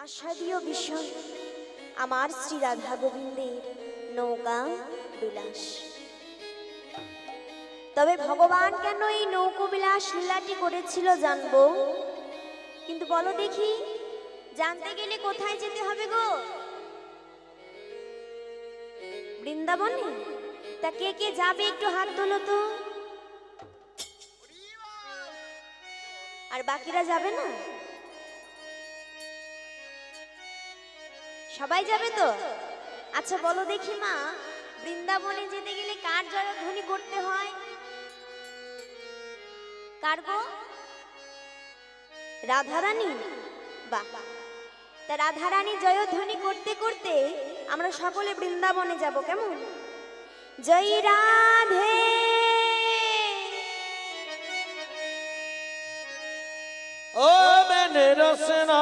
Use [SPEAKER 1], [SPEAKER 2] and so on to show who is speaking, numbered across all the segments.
[SPEAKER 1] আষাঢ়ীয় বিষয় আমার শ্রী রাধা গোবিন্দের নৌকা বিলাস। তবে ভগবান কেন এই নৌকো বিলাস লীলাটি করেছিল জানবো, কিন্তু বলো দেখি জানতে গেলে কোথায় যেতে হবে গো? বৃন্দাবনে। তা কে কে যাবে একটু হাত তোলো তো। আর বাকিরা যাবে না? সবাই যাবে তো? আচ্ছা বলো দেখি মা, বৃন্দাবনে যেতে গেলে কার জয়ধ্বনি করতে হয়? কার গো? রাধারানী। বাহ, তা রাধারানী জয়ধ্বনি করতে করতে আমরা সকলে বৃন্দাবনে যাব, কেমন? জয় রাধে
[SPEAKER 2] ও মেনে রসনা,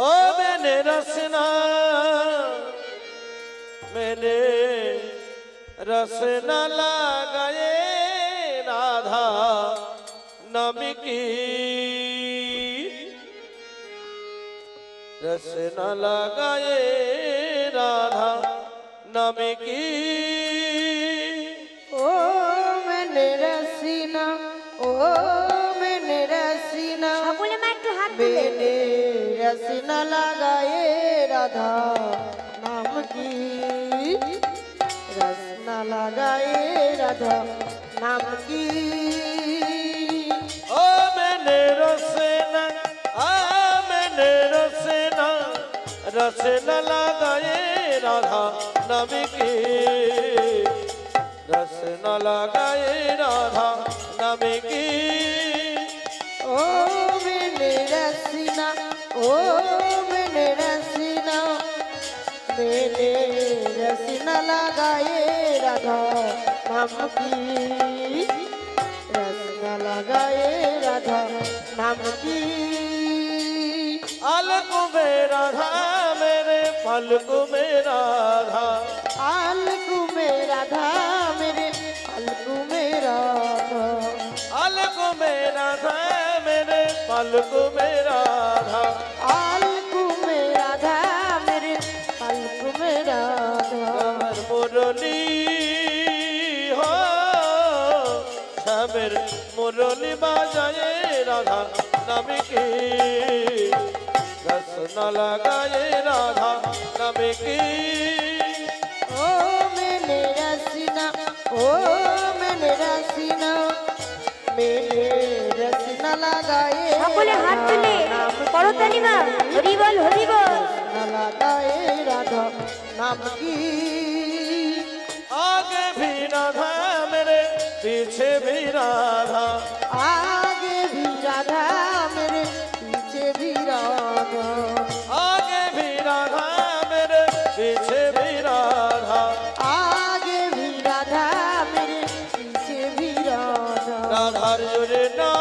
[SPEAKER 2] ও মেনে রসনা, মেনে রসনা লাগায়ে রাধা নামে কি, রসনা লাগায়ে রাধা নামে কি।
[SPEAKER 3] ओ मैंने रसीना, ओ मैंने रसीना,
[SPEAKER 1] সকলে মা একটু হাত তুলে।
[SPEAKER 3] मैंने रसीना लगाए राधा नाम की, रसना लगाए राधा नाम की।
[SPEAKER 2] ओ मैंने रसना, आ मैंने रसना, रसना लगाए राधा नाम की, रसना लगाए राधा नाम की।
[SPEAKER 3] ओ मैंने रसीना, ओ मैंने रसीना, मैंने रसीना लगाए राधा नाम की, रसना लगाए राधा नाम की।
[SPEAKER 2] अलगु में राधा मेरे पलकु में राधा,
[SPEAKER 3] अलगु में राधा मेरे अलगु में राधा,
[SPEAKER 2] अलगु में राधा मेरे पलकु में राधा,
[SPEAKER 3] अलगु में राधा मेरे अलगु में राधा।
[SPEAKER 2] कमर मुरली हो श्यामेर मुरली बाजाए राधा नाम की, रसना लगाए राधा नाम की।
[SPEAKER 3] ओ मैंने रसीना, ओ मैंने रसीना, मैंने रसीना लगाए
[SPEAKER 1] সকলে হাত তুলে করতালি মা, হরি বল হরি বল।
[SPEAKER 3] रसना लगाए राधा नाम की।
[SPEAKER 2] आगे भी राधा मेरे पीछे भी राधा,
[SPEAKER 3] आगे भी राधा मेरे पीछे भी राधा,
[SPEAKER 2] आगे भी राधा मेरे पीछे भी राधा,
[SPEAKER 3] आगे भी राधा मेरे पीछे भी राधा।
[SPEAKER 2] राधार जुरे ना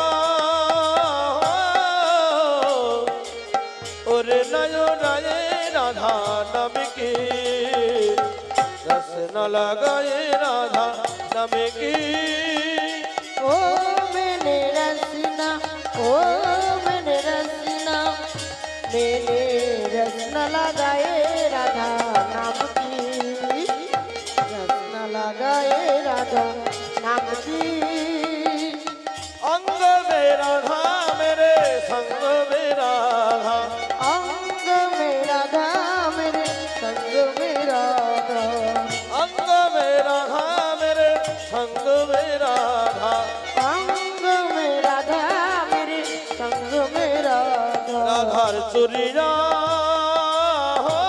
[SPEAKER 2] ओरे नयो राये राधा नाम की, रसना लगाए राधा नाम की।
[SPEAKER 3] ओ मैंने रसीना, ओ मैंने रसीना, मैंने रसना लगाए राधा नाम की, रसना लगाए राधा नाम की।
[SPEAKER 2] अंग में राधा मेरे संग में राधा,
[SPEAKER 3] अंग में राधा मेरे संग में राधा,
[SPEAKER 2] अंग में राधा मेरे संग में राधा,
[SPEAKER 3] अंग में राधा मेरे संग में राधा।
[SPEAKER 2] राधार चुरिया हो,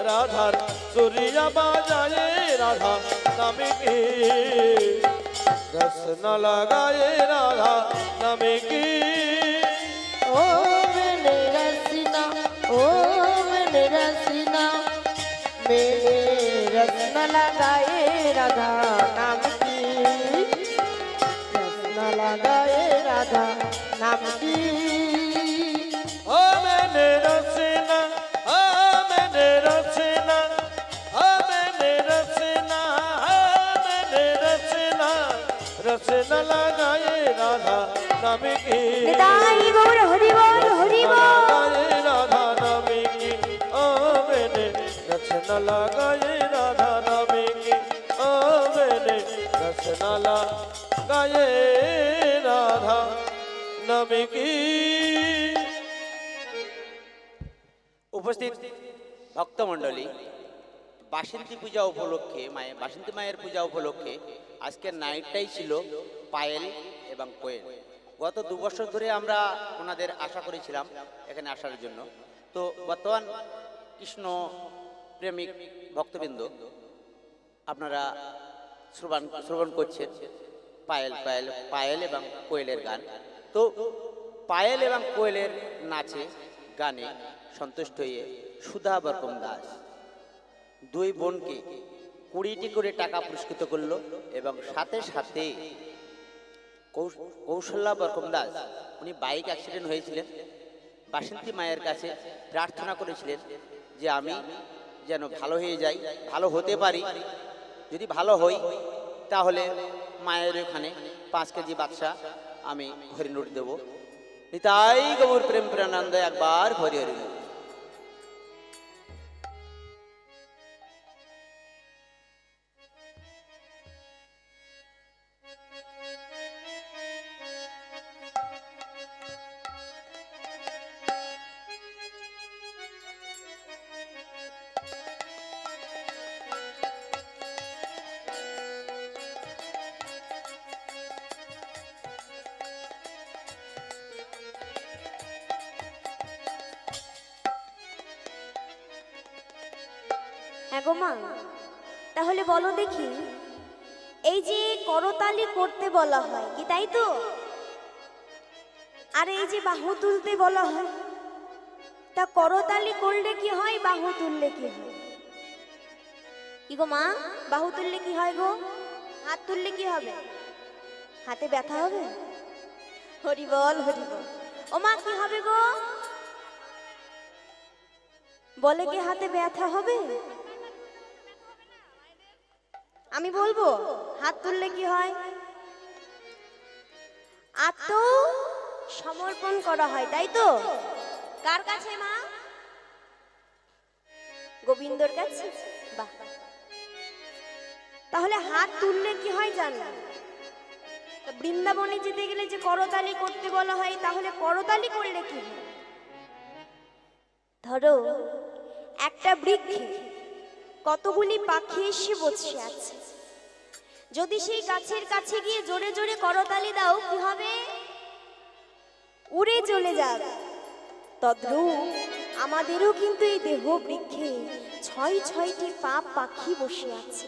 [SPEAKER 2] राधार चुरिया बाजाए राधा नाम की, रसना लगाए राधा नाम की।
[SPEAKER 3] ओ मैंने रसीना, ओ मैंने रसीना, मैंने रसना लगाए राधा नाम की, रसना लगाए राधा नाम की।
[SPEAKER 2] ओ मैंने रचना, ओ मैंने रचना, ओ मैंने रचना, ओ मैंने रचना, रचना রসনালা গায়ে রাধা নামে কি
[SPEAKER 1] নিতাই গৌর হরি বল হরি বল
[SPEAKER 2] গায়ে রাধা নামে কি আবেনে রসনালা গায়ে রাধা নামে কি আবেনে রসনালা গায়ে রাধা নামে কি।
[SPEAKER 4] উপস্থিত ভক্তমণ্ডলী, বাসন্তী পূজা উপলক্ষে বাসন্তী মায়ের পূজা উপলক্ষে আজকের নাইটটাই ছিল পায়েল এবং কোয়েল। গত 2 বছর ধরে আমরা ওনাদের আশা করেছিলাম এখানে আসার জন্য। তো বর্তমান কৃষ্ণ প্রেমিক ভক্তবৃন্দ আপনারা শ্রবণ করছেন পায়েল এবং কোয়েলের গান। তো পায়েল এবং কোয়েলের নাচে গানে সন্তুষ্ট হয়ে সুধা বরকম দাস 2 বোনকে 20টি করে টাকা পুরস্কৃত করলো এবং সাথে সাথে কৌশল্যা বরকম দাস উনি বাইক অ্যাক্সিডেন্ট হয়েছিলেন, বাসন্তী মায়ের কাছে প্রার্থনা করেছিলেন যে আমি যেন ভালো হয়ে যাই, ভালো হতে পারি। যদি ভালো হই তাহলে মায়ের ওখানে 5 কেজি বাদশা আমি হরিনুট দেব। নিতাই গৌর প্রেম প্রেমানন্দ একবার হরি হরি।
[SPEAKER 1] হ্যাঁ গো মা, তাহলে বলো দেখি, এই যে করতালি করতে বলা হয় কি তাই তো, আর এই যে বাহু তুলতে বলা হয়, তা করতালি করলে কি হয়, বাহু তুললে কি হয়? কি গো মা, বাহু তুললে কি হয় গো? হাত তুললে কি হবে? হাতে ব্যথা হবে? হরি বল হরি বল। ও মা, কি হবে গো? বলে কি হাতে ব্যথা হবে? আমি বলবো হাত তুললে কি হয়? আত্ম সমর্পণ করা হয়, তাই তো? কার কাছে মা? গোবিন্দর কাছে। বাহ, তাহলে হাত তুললে কি হয় জানো? বৃন্দাবনে যেতে গেলে যে করতালি করতে বলা হয়, তাহলে করতালি করলে কি হয়? ধরো একটা বৃক্ষে কতগুলি পাখি এসে বসে আছে, যদি সেই গাছের কাছে গিয়ে জোরে জোরে করতালি দাও কি হবে? উড়ে চলে যাবে। তদ্রূপ আমাদেরও কিন্তু এই দেহ বৃক্ষে 6টি পাখি বসে আছে,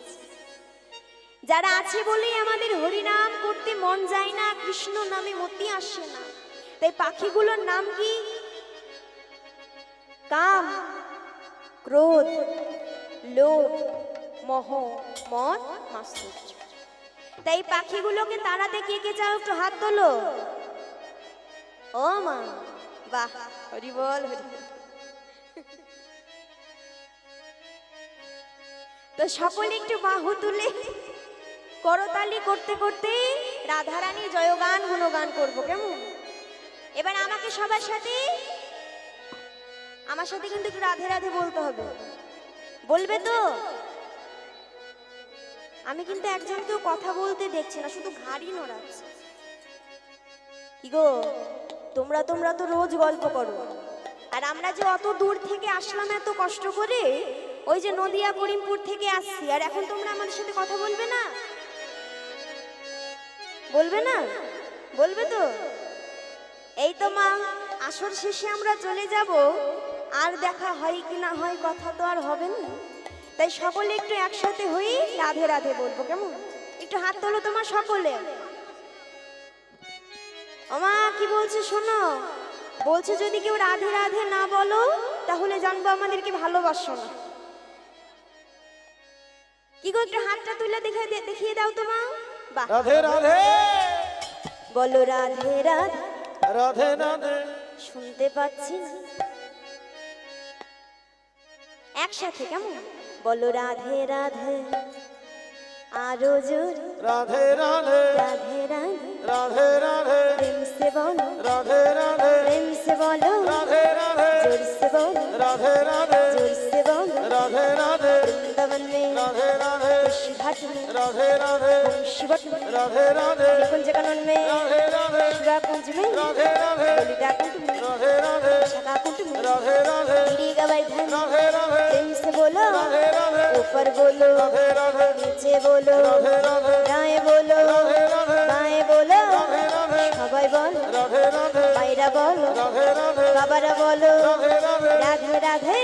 [SPEAKER 1] যারা আছে বলেই আমাদের হরিনাম করতে মন যায় না, কৃষ্ণ নামে মতি আসে না। তাই পাখিগুলোর নাম কি? কাম, ক্রোধ, লোভ, মোহ, মদ, মাৎসর্য। তাই পাখিগুলোকে তাড়াতে কে কে চাও একটু হাত তোলো। ও মা, বাহ, হরি বল হরি। তো সকলে একটু বাহু তুলে করতালি করতে করতে রাধারানী জয়গান গুণগান করবো, কেমন? এবার আমাকে সবার সাথে, আমার সাথে কিন্তু একটু রাধে রাধে বলতে হবে, বলবে তো? আমি কিন্তু একজনকেও কথা বলতে দেখছি না, শুধু ঘাড়ি নড়াচ্ছে। কি গো, তোমরা তো রোজ গল্প করো, আর আমরা যে অত দূর থেকে আসলাম এত কষ্ট করে, ওই যে নদিয়া করিমপুর থেকে আসছি, আর এখন তোমরা আমাদের সাথে কথা বলবে না? বলবে না? বলবে তো? এই তো মা, আসর শেষে আমরা চলে যাব, আর দেখা হয় কি না হয় কথা তো আর হবে না। তাই সকলে একটু একসাথে হই, রাধে রাধে বলবো, কেমন? একটু হাত তোলো তোমার সকলে। ওমা, কি বলছে শোনো, বলছে যদি কেউ রাধে রাধে না বলো তাহলে জানবো আমাদেরকে ভালোবাসো না। কি গো, একটু হাতটা তুলে দেখিয়ে দাও তো মা। বাহ,
[SPEAKER 2] রাধে রাধে
[SPEAKER 1] বলো রাধে রাধে।
[SPEAKER 2] রাধে রাধে
[SPEAKER 1] শুনতে পাচ্ছি না, একসাথে কেমন? বলো রাধে রাধে। আরো জোর
[SPEAKER 2] রাধে রাধে
[SPEAKER 1] রাধে রাধে
[SPEAKER 2] রাধে রাধে
[SPEAKER 1] প্রেম সে বলো
[SPEAKER 2] রাধে রাধে
[SPEAKER 1] প্রেম সে বলো
[SPEAKER 2] রাধে রাধে
[SPEAKER 1] जोर से बोलो
[SPEAKER 2] রাধে রাধে
[SPEAKER 1] जोर से बोलो
[SPEAKER 2] রাধে রাধে
[SPEAKER 1] वृंदावन में
[SPEAKER 2] রাধে রাধে
[SPEAKER 1] घाट में
[SPEAKER 2] রাধে রাধे
[SPEAKER 1] शिवट में
[SPEAKER 2] রাধে राधे
[SPEAKER 1] कुंज कानन में
[SPEAKER 2] राधे राधे
[SPEAKER 1] शिवा कुंज में
[SPEAKER 2] राधे राधे
[SPEAKER 1] ललिता कुंज में
[SPEAKER 2] राधे राधे
[SPEAKER 1] शका कुंज में
[SPEAKER 2] राधे राधे
[SPEAKER 1] गिरी गोवर्धन
[SPEAKER 2] राधे राधे
[SPEAKER 1] प्रेम से बोलो
[SPEAKER 2] राधे राधे
[SPEAKER 1] ऊपर बोलो
[SPEAKER 2] राधे राधे
[SPEAKER 1] नीचे बोलो
[SPEAKER 2] राधे राधे
[SPEAKER 1] दाएं बोलो
[SPEAKER 2] राधे राधे
[SPEAKER 1] बाएं बोलो
[SPEAKER 2] राधे राधे
[SPEAKER 1] সবাই বলো
[SPEAKER 2] राधे राधे
[SPEAKER 1] মাইরা বলো
[SPEAKER 2] राधे राधे
[SPEAKER 1] বাবারা বলো
[SPEAKER 2] राधे राधे
[SPEAKER 1] রাধে রাধে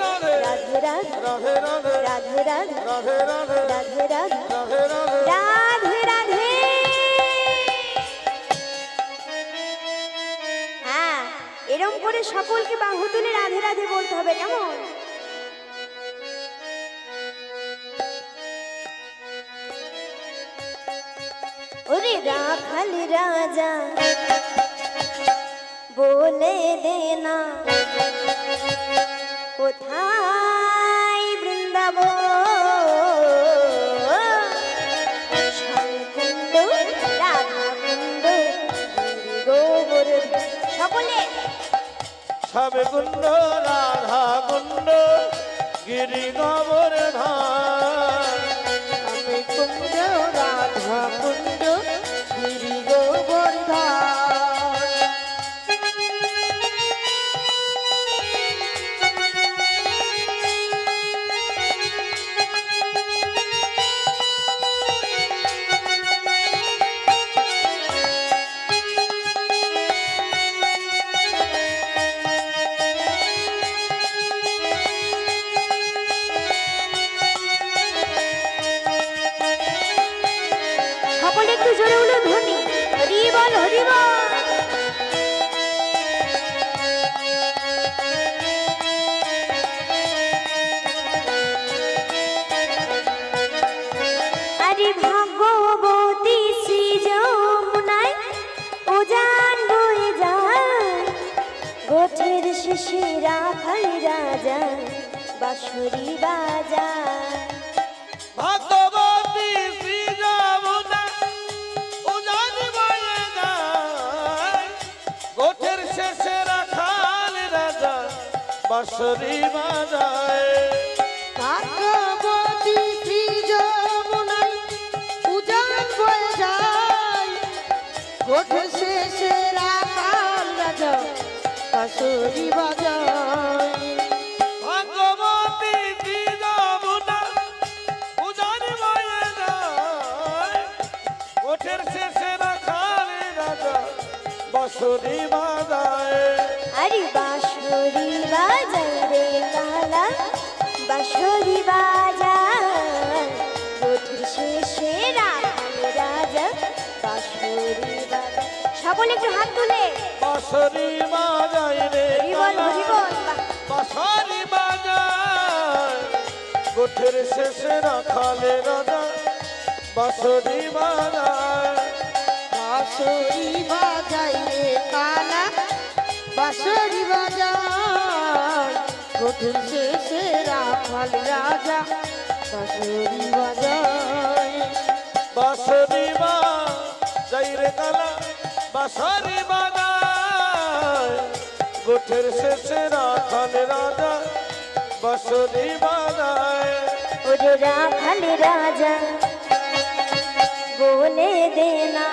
[SPEAKER 2] राधे राधे
[SPEAKER 1] রাধে রাধে
[SPEAKER 2] राधे राधे
[SPEAKER 1] রাধে রাধে
[SPEAKER 2] राधे राधे
[SPEAKER 1] রাধে রাধে
[SPEAKER 2] राधे राधे
[SPEAKER 1] রাধে রাধে হ্যাঁ এরম করে সকলকে বাহু তুলে রাধে রাধে বলতে হবে কেমন ওরে রাখাল রাজা বলে দেনা কোথায় বৃন্দাবন শ্যামকুণ্ড রাধাকুণ্ড গোবর্ধন সকলে
[SPEAKER 2] সবে কুণ্ড রাধা কুণ্ড গিরি গোবর্ধন
[SPEAKER 3] আমি কুণ্ড রাধা কুণ্ড গিরি গোবর্ধন
[SPEAKER 1] সকলে একটু জোরে হলো ধ্বনি হরি বল হরি বল আরে ভাগ্যবতী শ্রী যমুনায় উজান বয়ে যায় গোঠের শেষে রাখাল রাজা বাঁশরি বাজায়
[SPEAKER 2] ভগবতী শ্রী যমুনা উজান বয়ে যায় গোঠের শেষে রাখাল রাজা বাঁশরি বাজায়
[SPEAKER 3] ভাগ্যবতী শ্রী যমুনায় উজান বয়ে যায় গোঠে শেষে রাখাল রাজা বাঁশরি বাজায়
[SPEAKER 2] ভগবতী শ্রী যমুনা উজান বয়ে যায় গোঠের শেষে রাখাল রাজা বাঁশরি বাজায়
[SPEAKER 1] আরে বাঁশরি বাজাই রে কালা বাঁশরি বাজায় গোঠের শেষে রাখাল রাজা বাঁশরি বাজায় সকলে একটু হাত তুলে
[SPEAKER 2] বাঁশরি বাজায় রে
[SPEAKER 1] হরি বল হরি বল বাহ।
[SPEAKER 2] বাঁশরি বাজায় গোঠের শেষে রাখালে রাজা বাঁশরি বাজায়
[SPEAKER 3] বাঁশরি বাজাই রে কালা বাঁশরি বাজায় গোঠের শেষে রাখাল রাজা বাঁশরি বাজায়
[SPEAKER 2] বাঁশরি বাজায় রে কালা বাঁশরি বাজায় গোঠের শেষে রাখালে রাজা বাঁশরি বাজায়
[SPEAKER 1] ওরে রাখাল রাজা বলে দেনা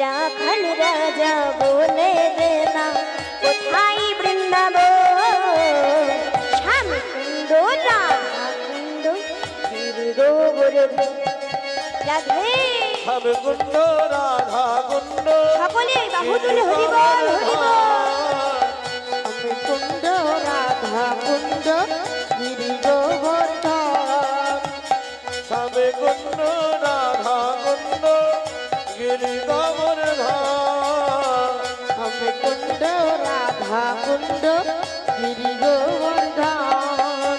[SPEAKER 1] রাখাল রাজা বলে দেনা কোথায় বৃন্দাবন শ্যামকুণ্ড রাধাকুণ্ড গিরি গোবর্ধন রাধে
[SPEAKER 2] সবে কুণ্ড রাধা কুণ্ড
[SPEAKER 1] সকলে বাহু তুলে হরি বল হরি বল
[SPEAKER 3] আমি কুণ্ড রাধা কুণ্ড গিরি গোবর্ধন
[SPEAKER 2] সবে কুণ্ড রাধা কুণ্ড গিরি গোবর্ধন
[SPEAKER 3] আমি কুণ্ড রাধা কুণ্ড গিরি গোবর্ধন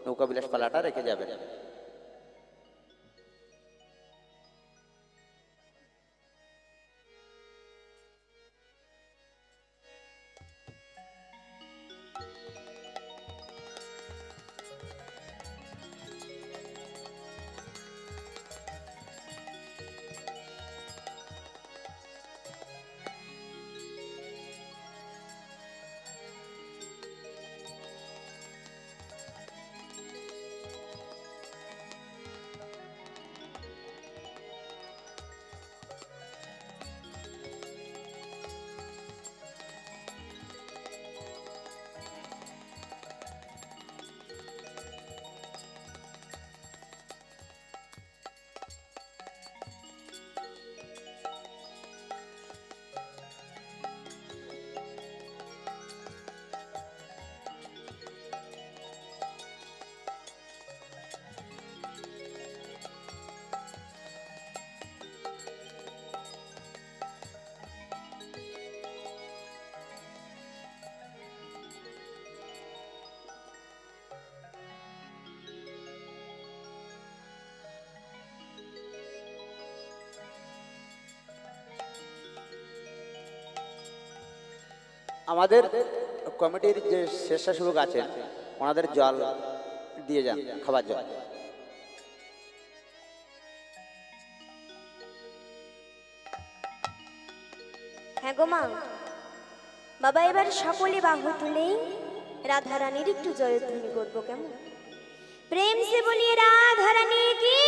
[SPEAKER 4] নৌকা বিলাস পালাটা রেখে যাবেন। আমাদের কমিটির যে স্বেচ্ছাসেবক আছেন ওনাদের জল দিয়ে যান, খাবার জল।
[SPEAKER 1] হ্যাঁ গো মা, বাবা এবার সকলে বাহু তুলে রাধা রানীর একটু জয়ধ্বনি করবো কেমন? প্রেম সে বলিয়ে রাধা রানী কি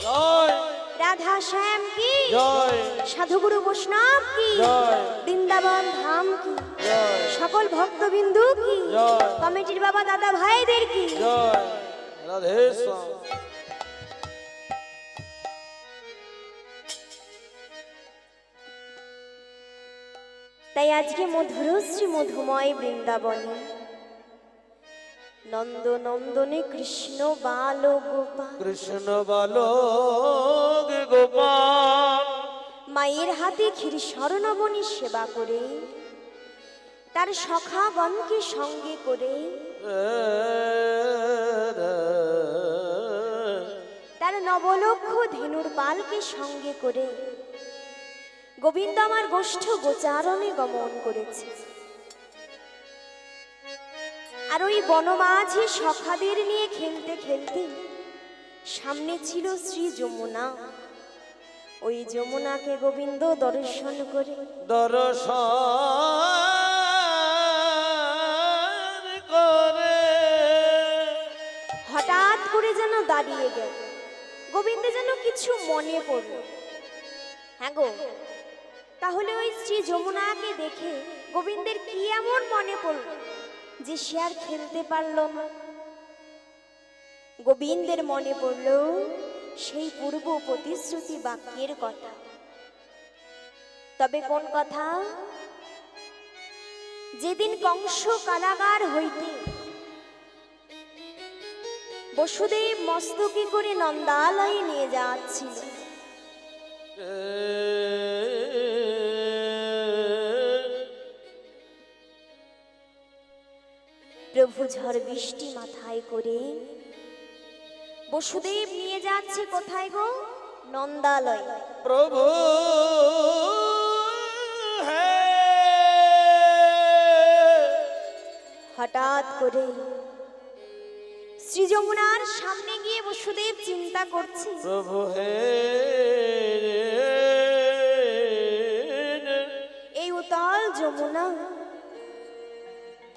[SPEAKER 2] জয়,
[SPEAKER 1] রাধা শ্যাম কি
[SPEAKER 2] জয়,
[SPEAKER 1] সাধুগুরু বৈষ্ণব কি
[SPEAKER 2] জয়,
[SPEAKER 1] বৃন্দাবন ধাম কি
[SPEAKER 2] জয়,
[SPEAKER 1] সকল ভক্তবিন্দু কি
[SPEAKER 2] জয়,
[SPEAKER 1] কমিটির বাবা দাদা ভাইদের কি
[SPEAKER 2] জয়, রাধে শ্যাম।
[SPEAKER 1] তাই আজকে মধুরশ্রী মধুময় বৃন্দাবনে নন্দ নন্দনে কৃষ্ণ বাল গোপাল
[SPEAKER 2] কৃষ্ণ বালক গোপাল
[SPEAKER 1] মায়ের হাতে ক্ষীর স্মরণবনী সেবা করে তার সখাগণকে সঙ্গে করে তার নবলক্ষ ধেনুর পালকে সঙ্গে করে গোবিন্দ আমার গোষ্ঠ গোচারণে গমন করেছে। আর ওই বনমাঝে সখাদের নিয়ে খেলতে খেলতে সামনে ছিল শ্রী যমুনা। ওই যমুনাকে গোবিন্দ দর্শন করে
[SPEAKER 2] দর্শন করে
[SPEAKER 1] হঠাৎ করে যেন দাঁড়িয়ে গেল। গোবিন্দ যেন কিছু মনে পড়ল। হ্যাঁ গো, তাহলে ওই শ্রী যমুনাকে দেখে গোবিন্দের কি এমন মনে পড়ল যে সে আর খেলতে পারল না? গোবিন্দের মনে পড়ল সেই পূর্ব প্রতিশ্রুতি বাক্যের কথা। তবে কোন কথা? যেদিন কংস কারাগার হইতে বসুদেব মস্তকে করে নন্দালয়ে নিয়ে যাচ্ছিল, প্রভু ঝড় বৃষ্টি মাথায় করে বসুদেব নিয়ে যাচ্ছে কোথায় গো? নন্দালয়।
[SPEAKER 2] প্রভু
[SPEAKER 1] হঠাৎ করে শ্রী যমুনার সামনে গিয়ে বসুদেব চিন্তা করছে,
[SPEAKER 2] প্রভু হে
[SPEAKER 1] এই উতাল যমুনা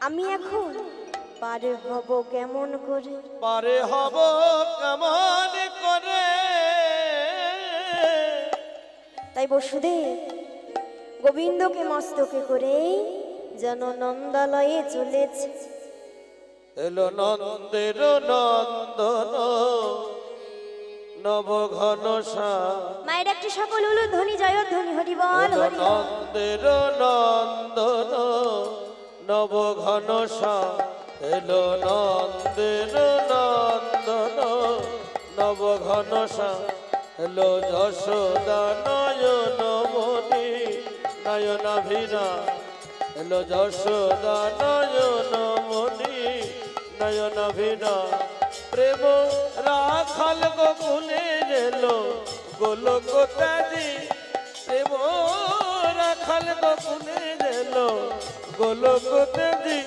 [SPEAKER 1] আমি এখন পার হব কেমন করে?
[SPEAKER 2] পারে হব কেমন করে?
[SPEAKER 1] তাই বসুদেব গোবিন্দকে মস্তকে করে যেন নন্দালয়ে চলেছে।
[SPEAKER 2] এলো নন্দের নন্দন নব ঘন
[SPEAKER 1] মায়ের একটি সকল হলো ধ্বনি জয়ধ্বনি হরি বল হরি বল।
[SPEAKER 2] নন্দের নন্দন নব ঘন এলো নন্দের নন্দন নব ঘন এলো যশোদা নয়ন মণি নয়নাভিনা এলো যশোদা নয়ন মণি নয়নাভিনা প্রেম রাখাল গোকুলে এলো গোলক তাজি প্রেম রাখাল গোকুলে এলো গোলক তাজি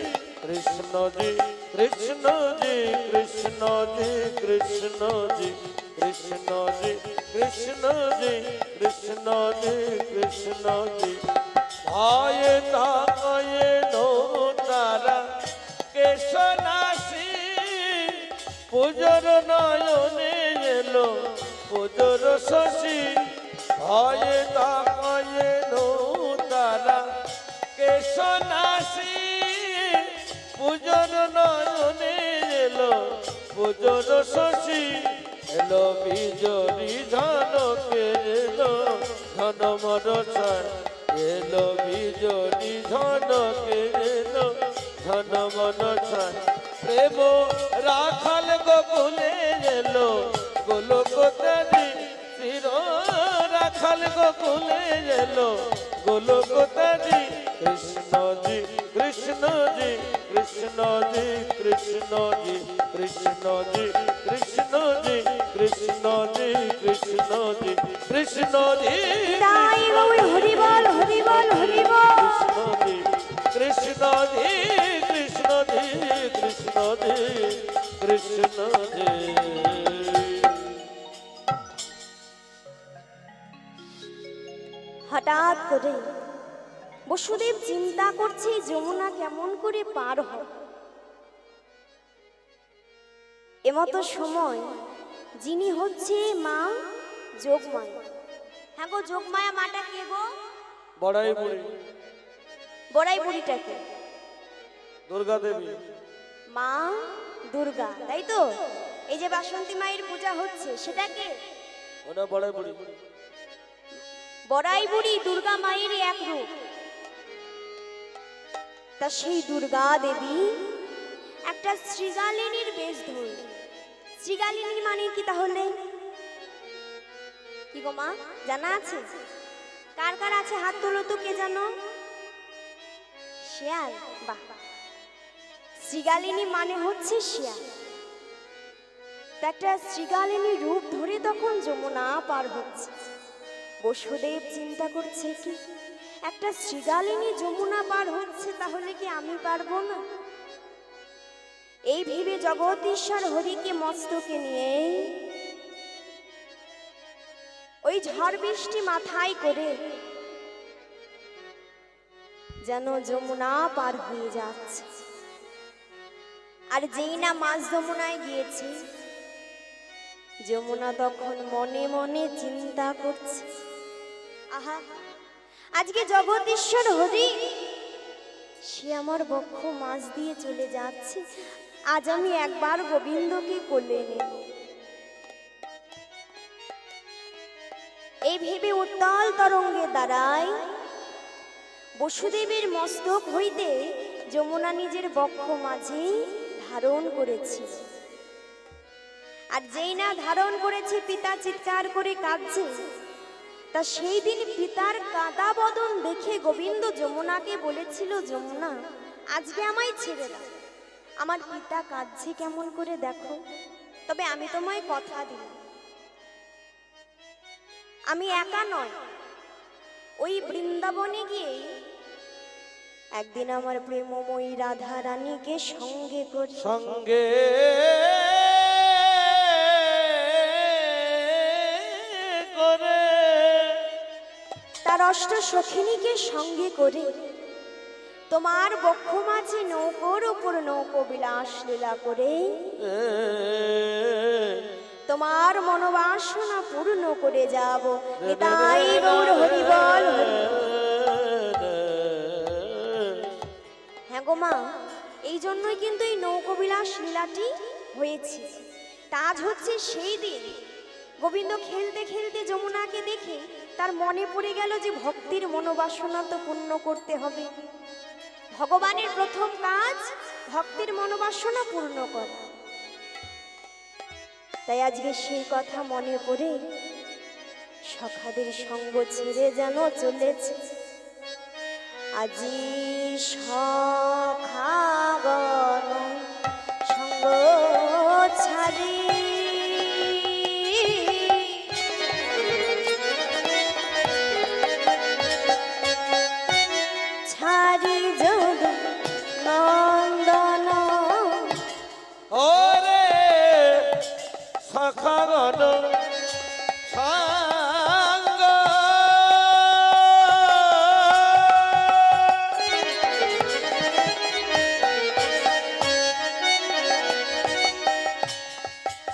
[SPEAKER 2] কৃষ্ণজি কৃষ্ণজি কৃষ্ণজি কৃষ্ণজি কৃষ্ণজি কৃষ্ণজি কৃষ্ণজি কৃষ্ণজি ভয়ে তাকয়ে নো তারা কেশনাসি পুজোর নয়নে এলো পুজোর শশী ভয়ে তাকয়ে নো তারা কেশনাসি পুজোর নয়নে এলো পুজোর শশী এলো বিজলি ঝনকে এলো ধন মনসার এলো বিজলি ঝনকে এলো ধন মনসার প্রেম রাখাল গোকুলে এলো গোলক তাজি চির রাখাল গোকুলে এলো গোলক তাজি কৃষ্ণজি কৃষ্ণজি কৃষ্ণজি কৃষ্ণজি কৃষ্ণজি কৃষ্ণজি কৃষ্ণজি কৃষ্ণজি কৃষ্ণজি
[SPEAKER 1] তাই গৌর হরি বল হরি বল হরি বল।
[SPEAKER 2] কৃষ্ণজি কৃষ্ণজি কৃষ্ণজি কৃষ্ণজি।
[SPEAKER 1] হঠাৎ করে বসুদেব চিন্তা করছে যমুনা কেমন করে পার হয়। এমতো সময় যিনি হচ্ছে মা যোগমায়া। হ্যাঁ গো, যোগমায়া মাটা কে গো?
[SPEAKER 2] বড়াই বুড়ি
[SPEAKER 1] বড়াই বুড়িটাকে
[SPEAKER 2] দুর্গা দেবী
[SPEAKER 1] মা দুর্গা, তাই তো? এই যে বাসন্তী মায়ের পূজা হচ্ছে সেটাকে
[SPEAKER 2] ওটা বড়াই বুড়ি।
[SPEAKER 1] বড়াই বুড়ি দুর্গা মায়ের এক রূপ। তা সেই দুর্গা দেবী একটা শ্রীগালিনীর বেশ ধরল। শ্রীগালিনী মানে কি তাহলে? কি গো মা, জানা আছে? কার কার আছে হাত তোলো তো, কে জানো? শিয়াল। বাহ, শ্রীগালিনী মানে হচ্ছে শিয়াল। তা একটা শ্রীগালিনী রূপ ধরে তখন যমুনা পার হচ্ছে। বসুদেব চিন্তা করছে কি একটা শ্রীগালিনী যমুনা পার হচ্ছে, তাহলে কি আমি পারবো না? এই ভেবে জগদীশ্বর হরিকে মস্তকে নিয়ে ওই ঝড় বৃষ্টি মাথায় করে যেন যমুনা পার হয়ে যাচ্ছে। আর যেই না মাঝ যমুনায় গিয়েছে, যমুনা তখন মনে মনে চিন্তা করছে, আহা, আজকে জগদীশ্বর হরি সে আমার বক্ষ মাছ দিয়ে চলে যাচ্ছে, আজ আমি একবার গোবিন্দকে কোলে নেব। এই ভেবে উত্তাল তরঙ্গে দাঁড়ায় বসুদেবের মস্তক হইতে যমুনা নিজের বক্ষ মাঝে ধারণ করেছে। আর যেই না ধারণ করেছে, পিতা চিৎকার করে কাঁদছে। তা সেই দিন পিতার কাঁদা বদন দেখে গোবিন্দ যমুনাকে বলেছিল, যমুনা আজকে আমায় ছেড়ে দাও, আমার পিতা কাঁদছে কেমন করে দেখো। তবে আমি তোমায় কথা দিলাম, আমি একা নয়, ওই বৃন্দাবনে গিয়ে একদিন আমার প্রেমময়ী রাধা রানীকে সঙ্গে করে
[SPEAKER 2] সঙ্গে করে
[SPEAKER 1] তার অষ্ট সখিনীকে সঙ্গে করে তোমার বক্ষ মাঝে নৌকোর উপর নৌকো বিলাস লীলা করে তোমার মনোবাসনা পূর্ণ করে যাব। তাই গৌর হরি বল। হ্যাঁ গো মা, এই জন্যই কিন্তু এই নৌকো বিলাস লীলাটি হয়েছে। তাজ হচ্ছে সেই দিন গোবিন্দ খেলতে খেলতে যমুনাকে দেখে তার মনে পড়ে গেল যে ভক্তির মনোবাসনা তো পূর্ণ করতে হবে। ভগবানের প্রথম কাজ ভক্তির মনোবাসনা পূর্ণ করা। তাই আজকে সেই কথা মনে পড়ে সখাদের সঙ্গ ছেড়ে যেন চলেছে। আজি সখাগণ সঙ্গ ছাড়ে
[SPEAKER 2] সখাগণ সাঙ্গ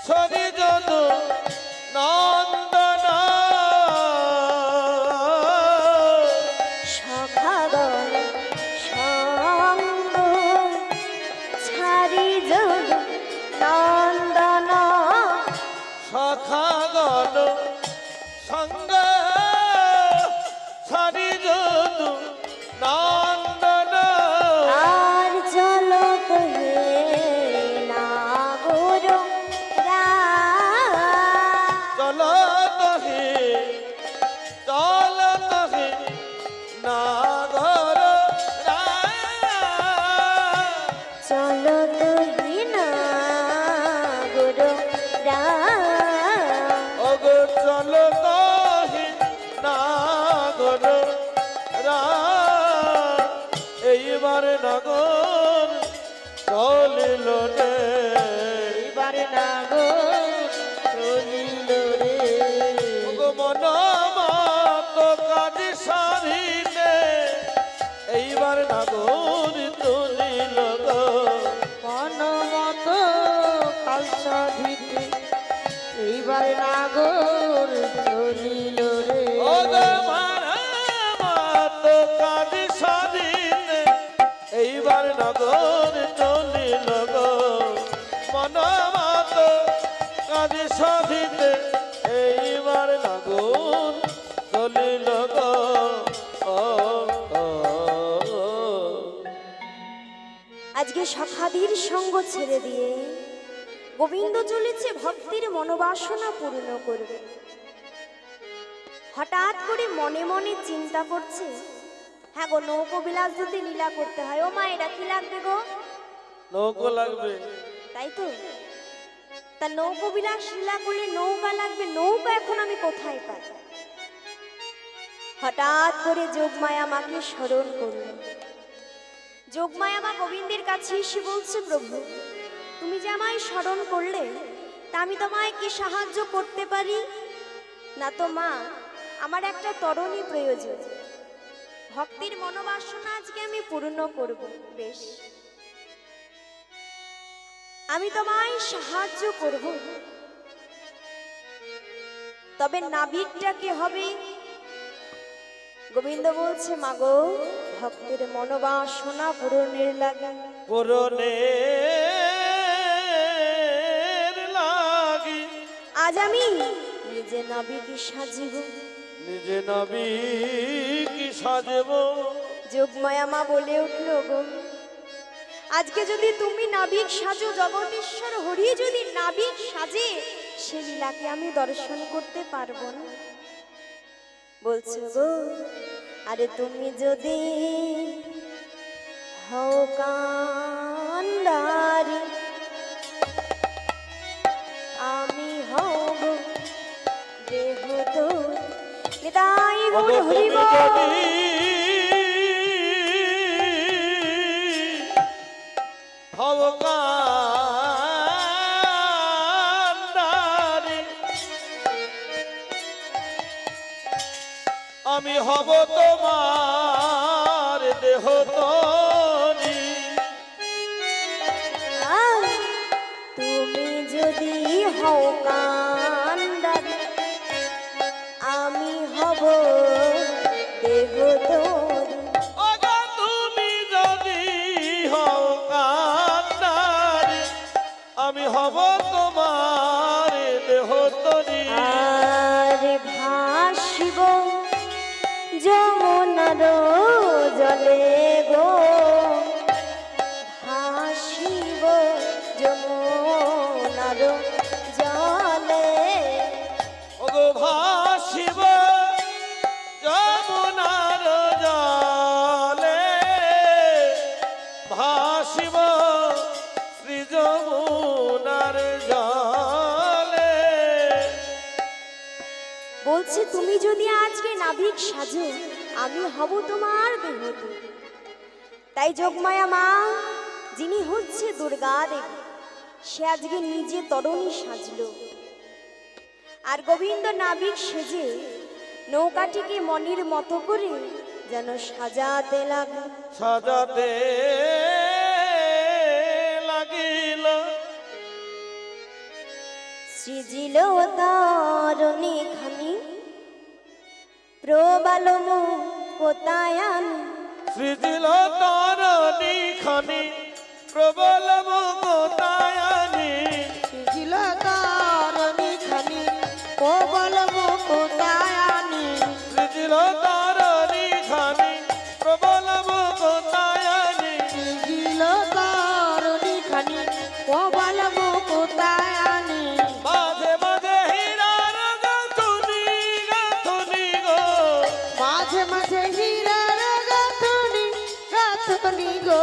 [SPEAKER 2] সরিজন নন্দন
[SPEAKER 1] সখাগণ সঙ্গ ছাড়ি যোগ নন্দন
[SPEAKER 2] সখাগণ সঙ্গ সরিজন নন্দন
[SPEAKER 1] আর চলত হে নাগর
[SPEAKER 2] চলত হে চলত হে নাগর
[SPEAKER 1] চলত হে নাগর
[SPEAKER 2] অগো চলত হে নাগর এইবার নগর চলিল রে
[SPEAKER 3] এবারে নাগর চলিল রে
[SPEAKER 2] ওগো মন মত কাজ সারিলে এইবার নাগর চলিল গো
[SPEAKER 3] মন মত কাল সাধিতে এইবারে নাগর চলিল রে
[SPEAKER 2] ওগো মন মত কাজ সারিলে এইবার নাগর চলিল গো মন মত কাজ সাধিতে এইবার নাগর চলিল গো ও
[SPEAKER 1] আজকে সখাদির সঙ্গ ছেড়ে দিয়ে গোবিন্দ চলেছে ভক্তির মনোবাসনা পূর্ণ করবে। হঠাৎ করে মনে মনে চিন্তা করছে, হ্যাঁ গো, নৌকো বিলাস যদি লীলা করতে হয়, ও মা এটা কি লাগবে গো?
[SPEAKER 2] নৌকো লাগবে
[SPEAKER 1] তাই তো, তা নৌকো বিলাস লীলা করলে নৌকা লাগবে, নৌকা এখন আমি কোথায় পাই? হঠাৎ করে যোগমায়া মাকে স্মরণ করল। যোগমায়া মা গোবিন্দের কাছে এসে বলছে, প্রভু তুমি যে আমায় স্মরণ করলে, তা আমি তোমায় কি সাহায্য করতে পারি? না তো মা, আমার একটা তরণী প্রয়োজন, ভক্তির মনোবাসনা আজকে আমি পূর্ণ করব। বেশ, আমি তোমায় সাহায্য করব, তবে নাবিকটা কে হবে? গোবিন্দ বলছে, মাগো, ভক্তের মনোবাসনা পূরণের লাগে
[SPEAKER 2] পূরণের লাগি
[SPEAKER 1] আজ আমি নিজে নাবিক সাজিব।
[SPEAKER 2] নিজে নবী কি সাজব
[SPEAKER 1] যোগমায়া মা বলে উঠল, গো, আজকে যদি তুমি নাবিক সাজো, জগদীশ্বর হরি যদি নাবিক সাজে, সে লীলাকে আমি দর্শন করতে পারবো না। বলছো, গো, আরে তুমি যদি হও কান্ডারি, আমি হব দেহ তো নিতাই গৌর হরি বল।
[SPEAKER 2] আমি হব তোমার দেহ তরি
[SPEAKER 1] তুমি যদি হও কান্ডারি, আমি হব দেহ তোরি।
[SPEAKER 2] ওগো তুমি যদি হও কান্ডারি, আমি হব তোমার দেহ তরি
[SPEAKER 1] আর ভাসিব যমুনার জলে গো, ভাসিব যমুনার জলে।
[SPEAKER 2] ওগো ভাসিব যমুনার জলে, ভাসিব শ্রী যমুনার জলে।
[SPEAKER 1] বলছে, তুমি যদি আজকে নাবিক সাজো, আমি হব তোমার দেহতে। তাই যোগমায়া মা, যিনি হচ্ছে দুর্গা দেবী, সে আজকে নিজে তরণী সাজলো। আর গোবিন্দ নাবিক সেজে নৌকাটিকে মনির মতো করে যেন সাজাতে লাগলো।
[SPEAKER 2] সাজাতে লাগিল
[SPEAKER 1] সৃজিল তারণী খানি প্রবাল মুকতায়ান।
[SPEAKER 2] সৃজিল তারণী খানি প্রবল মুকতায়ানি।
[SPEAKER 3] ছিল তারণী খানি প্রবল মুকুতায়ানি।
[SPEAKER 2] সৃজিল তারণী খানি প্রবল মুকতায়ানি।
[SPEAKER 3] ছিল তারণী খানি প্রবল মুকুতায়ানি।
[SPEAKER 2] মাঝে মাঝে হীরার গাঁথুনি গাঁথুনি গো।
[SPEAKER 3] মাঝে মাঝে হীরার গাঁথুনি গাঁথুনি গো।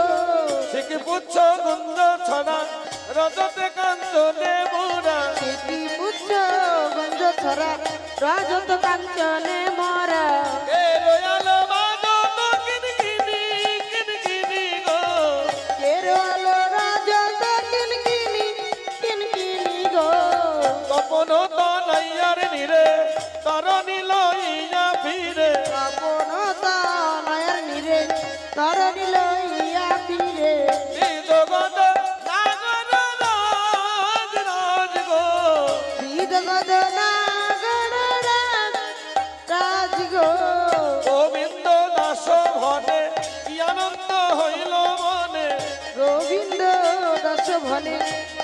[SPEAKER 2] সিকি পুচ্ছ গুঞ্জ ছড়া রজতে কাঞ্চনে মোরা।
[SPEAKER 3] স্মৃতি পুচ্ছ গঞ্জ ছড়া রাজত কাঞ্চনে মরা।
[SPEAKER 2] এ রয়াল মাদত কিনকিনি কিনকিনি গো।
[SPEAKER 3] কেরল রাজত কিনকিনি কিনকিনি গো।
[SPEAKER 2] তপন তনয়ার নিরে তরণী লইয়া ফিরে।
[SPEAKER 3] আপন তানয়ের নিরে তরণী লইয়া ফিরে।
[SPEAKER 2] এই জগৎ নাগর রাজ রাজ গো।
[SPEAKER 3] বিদগদ নাগর রাজ রাজ গো।
[SPEAKER 2] গোবিন্দ দাস ভনে কি আনন্দ হইল মনে।
[SPEAKER 3] গোবিন্দ দাস ভনে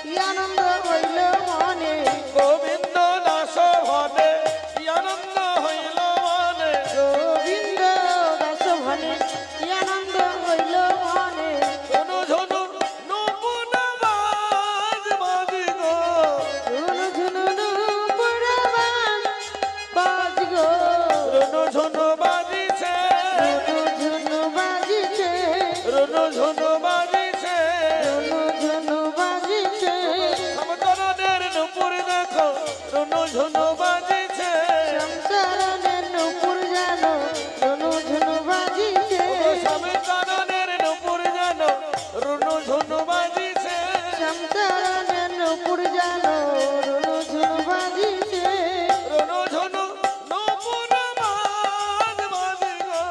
[SPEAKER 3] কি আনন্দ হইল মনে।
[SPEAKER 2] গোবিন্দ দাস ভনে কি আনন্দ হইল মনে।
[SPEAKER 3] গোবিন্দ দাস ভনে কি আনন্দ হইল মনে।
[SPEAKER 2] ঝুনু ঝুনু নপুন বাজ বাজি গো।
[SPEAKER 3] ঝুনু ঝুনু নুপুরবাজ বাজ গো।
[SPEAKER 2] রুনু ঝুনু বাজিছে
[SPEAKER 3] ঝুনু ঝুনু বাজিছে।
[SPEAKER 2] রুনু ঝুনু বাজিছে।
[SPEAKER 3] ঝুনু ঝুনু বাজিছে।
[SPEAKER 2] সমতরণের নুপুর দেখো রুনু ঝুনু বাজিছে।
[SPEAKER 3] সংসারনের নুপুর জানো ঝুনু ঝুনু বাজিছে।
[SPEAKER 2] সমতরণের নুপুর জানো রুনু ঝুনু বাজিছে।
[SPEAKER 3] সংসারনের নুপুর জানো ঝুনু ঝুনু বাজিছে।
[SPEAKER 2] রুনু ঝুনু নপুর বাজ বাজি গো।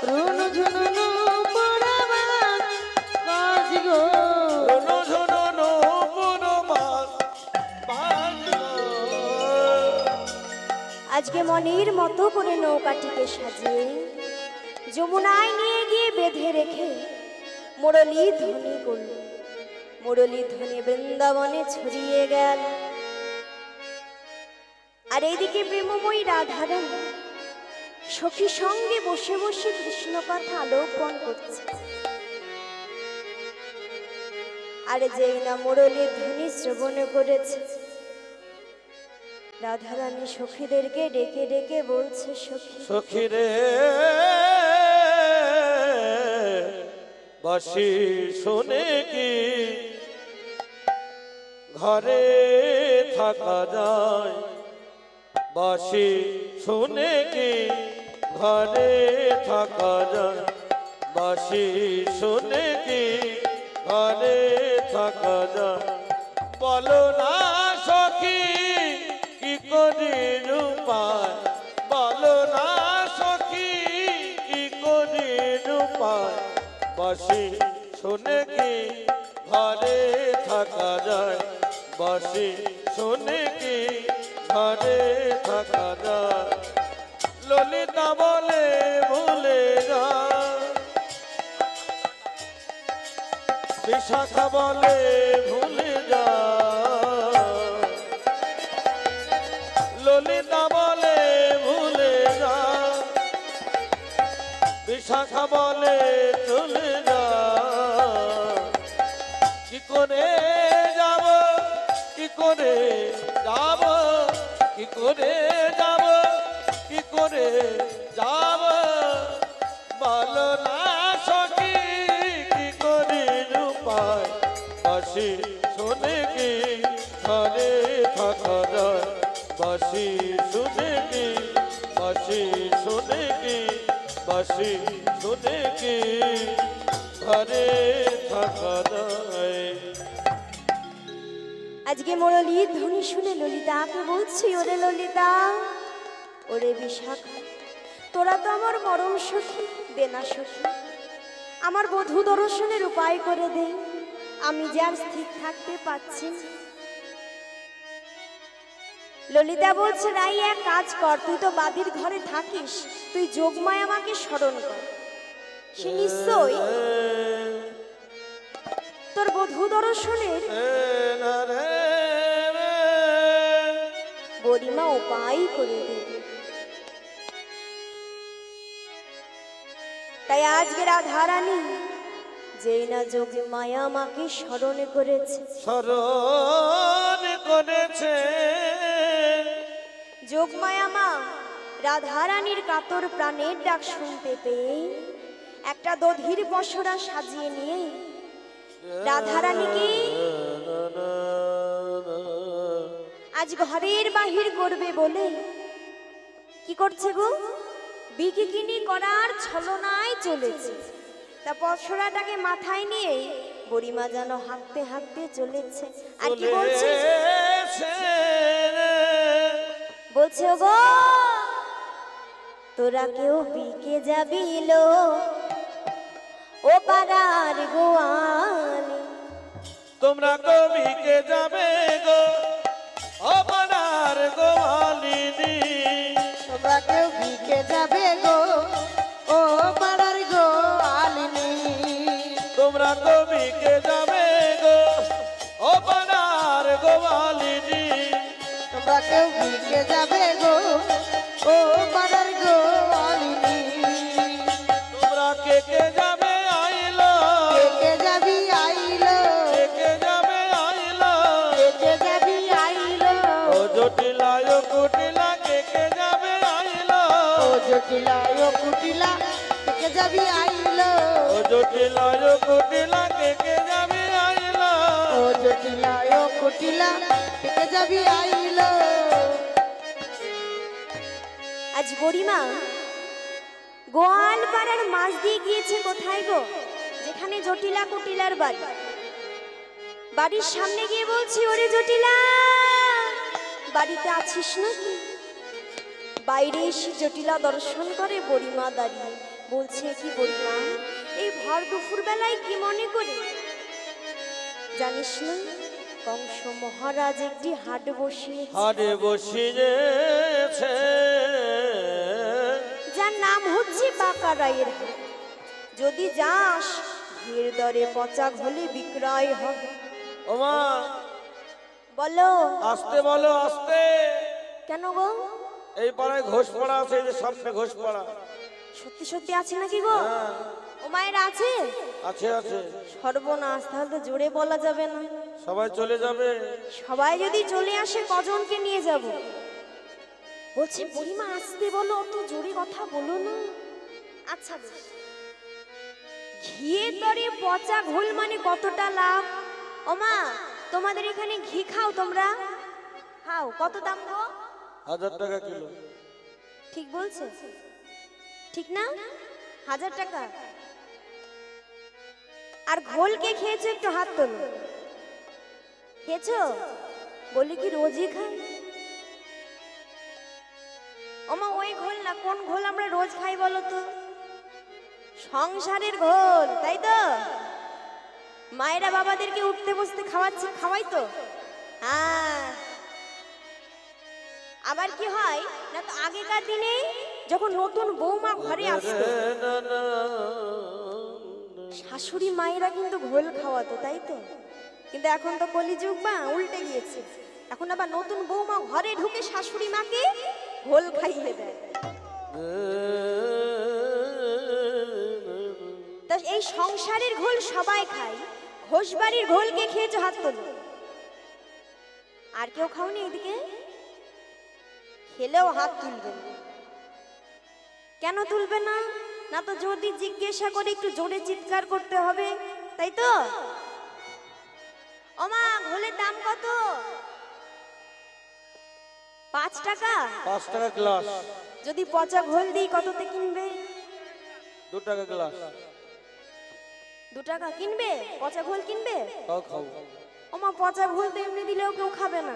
[SPEAKER 3] রুনু ঝুনু নুপুরবাজ বাজ গো।
[SPEAKER 2] রুনু ঝুনু নপুর বাজ বাজ গো।
[SPEAKER 1] আজকে মনির মতো করে নৌকাটিকে সাজিয়ে যমুনায় নিয়ে গিয়ে বেঁধে রেখে মুরলী ধ্বনি করল। মুরলী ধ্বনি বৃন্দাবনে ছড়িয়ে গেল। আর এইদিকে প্রেমময়ী রাধারানী সখী সঙ্গে বসে বসে কৃষ্ণ কথা আলোকন করছে। আর যেই না মুরলী ধ্বনি শ্রবণ করেছে, রাধারানী সখীদেরকে ডেকে ডেকে বলছে, সখী
[SPEAKER 2] সখী রে বাসি শুনে কি ঘরে থাকা যায়। বাসি শুনে কি ঘরে থাকা যায়। বাসি শুনে কি ঘরে থাকা যায়। বলো না সখী কি করি রূপায়। বলো না সখী কি করি রূপায়। বাসি শুনে কি ঘরে থাকা যায়। বাসি শুনে কি ঘরে থাকা যায়। ললিতা বলে ভুলে যা। বিশাখা বলে ভুলে যা। ললিতা বলে ভুলে যা। বিশাখা বলে চলে যা। কি করে যাব কি করে যাব কি করে যাব কি করে যাব। বলো না সখী কি করে রূপায়। বাসি শুনে কি ঘরে থাকা যায়। বাসি শুনে কি বাসি শুনে কি বাসি শুনে কি ঘরে থাকা যায়।
[SPEAKER 1] আজকে আজকে মুরলীর ধ্বনি শুনে ললিতাকে বলছি, ওরে ললিতা, ওরে বিশাখা, তোরা তো আমার মরম সখী, দেনা সখী, আমার বধূ দর্শনের উপায় করে দে, আমি যে আর স্থির থাকতে পারছি না। ললিতা বলছে, রাই এক কাজ কর, তুই তো বাদির ঘরে থাকিস, তুই যোগমায় আমাকে স্মরণ কর, সে নিশ্চয়ই তোর বধূ দর্শনের গরিমা উপায় করে দেবে। তাই আজকে রাধারানী যেই না যোগী মায়া আমাকে স্মরণ করেছে,
[SPEAKER 2] স্মরণ করেছে,
[SPEAKER 1] যোগমায়া মা রাধারানীর কাতর প্রাণের ডাক শুনতে পেয়ে একটা দধির পসরা সাজিয়ে নিয়ে রাধারানীকে আজ ঘরের বাহির করবে বলে কি করছে গো, বিকিকিনি করার ছলনায় চলেছে। তা পসরাটাকে মাথায় নিয়ে বুড়িমা যেন হাঁটতে হাঁটতে চলেছে। আর কি বলছে, বলছে গো, তোরা কেউ বিকে যাবিল ও পাড়ার গোয়ালি,
[SPEAKER 2] তোমরা কবিকে যাবে গো ও পাড়ার গোয়ালিনী,
[SPEAKER 3] তোমরা কেউ বিকে যাবে গো ও পাড়ার গোয়ালিনী,
[SPEAKER 2] তোমরা কবিকে যাবে গো ও পাড়ার গোয়ালিনী,
[SPEAKER 3] তোমরা কেউ বিকে যাবে গো ও পাড়ার গোয়ালিনী,
[SPEAKER 2] তোমরা কে কে যাবে আইলো,
[SPEAKER 3] কে যাবি আইলো,
[SPEAKER 2] কে কে যাবে আইলো,
[SPEAKER 3] কে যাবি আইলো,
[SPEAKER 2] ও জটিলা ও কুটিলা কে কে যাবে আইলো,
[SPEAKER 3] ও জটিলা ও কুটিলা কে যাবি আইলো,
[SPEAKER 2] ও জটিলা ও কুটিলা কে কে যাবে আইলো,
[SPEAKER 3] ও জটিলা ও কুটিলা কে যাবি আইলো।
[SPEAKER 1] আজ বুড়িমা গোয়াল পাড়ার মাছ দিয়ে গিয়েছে কোথায় গো, যেখানে জটিলা কুটিলার বাড়ি, বাড়ির সামনে গিয়ে বলছি, ওরে জটিলা, বাড়িতে আছিস নাকি? বাইরে এসে জটিলা দর্শন করে বুড়িমা দাঁড়িয়ে, বলছে, কি বুড়িমা, এই ভর দুপুর বেলায় কি মনে করে? জানিস না, কংস মহারাজ একটি হাট বসিয়েছে,
[SPEAKER 2] হারে বসিয়েছে,
[SPEAKER 1] যার নাম হচ্ছে বাঁকা রায়ের হাট। যদি যাস, ঘির দরে পচা ঘলে বিক্রয় হবে।
[SPEAKER 2] ওমা
[SPEAKER 1] বলো,
[SPEAKER 2] আসতে বলো, আসতে।
[SPEAKER 1] কেন গো,
[SPEAKER 2] এই পাড়ায় ঘোষ পাড়া আছে, এই যে সামনে ঘোষ পাড়া।
[SPEAKER 1] সত্যি সত্যি আছে নাকি গো? ও মায়ের আছে?
[SPEAKER 2] আছে আছে।
[SPEAKER 1] সর্বনাশ, তাহলে তো জোরে বলা যাবে না।
[SPEAKER 2] সবাই চলে যাবে।
[SPEAKER 1] সবাই যদি চলে আসে, কজনকে নিয়ে যাব? বলছে বুড়িমা আসতে বলো, অত জোরে কথা বলো না। আচ্ছা বেশ। ঘিয়ের দরে পচা ঘোল মানে কতটা লাভ? ওমা, তোমাদের এখানে ঘি খাও তোমরা? খাও, কত দাম গো?
[SPEAKER 2] 1000 টাকা কিলো।
[SPEAKER 1] ঠিক বলছে, ঠিক না? 1000 টাকা। আর ঘোল কে খেয়েছো, একটু হাত তোলো। খেয়েছো? বলি কি রোজই খাই? ওমা ওই ঘোল না, কোন ঘোল আমরা রোজ খাই বলো তো? সংসারের ঘোল, তাই তো? মায়েরা বাবাদেরকে উঠতে বসতে খাওয়াচ্ছে, খাওয়াই তো? হ্যাঁ। আবার কি হয় না, তো আগেকার দিনে যখন নতুন বৌমা ঘরে আসতো, শাশুড়ি মায়েরা কিন্তু ঘোল খাওয়াতো, তাই তো? কিন্তু এখন তো কলিযুগ, বা উল্টে গিয়েছে। এখন আবার নতুন বৌমা ঘরে ঢুকে শাশুড়ি মাকে ঘোল খাইয়ে দেয়। তা এই সংসারের ঘোল সবাই খায়, ঘোষবাড়ির ঘোল কে খেয়েছো, হাত তোলো। আর কেউ খাওনি এদিকে? খেলেও হাত তুলবে না। কেন তুলবে না? না তো যদি জিজ্ঞাসা করে একটু জোরে চিৎকার করতে হবে, তাই তো? ওমা, ঘোলের দাম কত? 5 টাকা।
[SPEAKER 2] 5 টাকা গ্লাস।
[SPEAKER 1] যদি পচা ঘোল দিই কততে কিনবে?
[SPEAKER 2] 2 টাকা গ্লাস।
[SPEAKER 1] 2 টাকা কিনবে? পচা ঘোল কিনবে?
[SPEAKER 2] তাও খাও।
[SPEAKER 1] ওমা পচা ঘোল তো এমনি দিলেও কেউ খাবে না,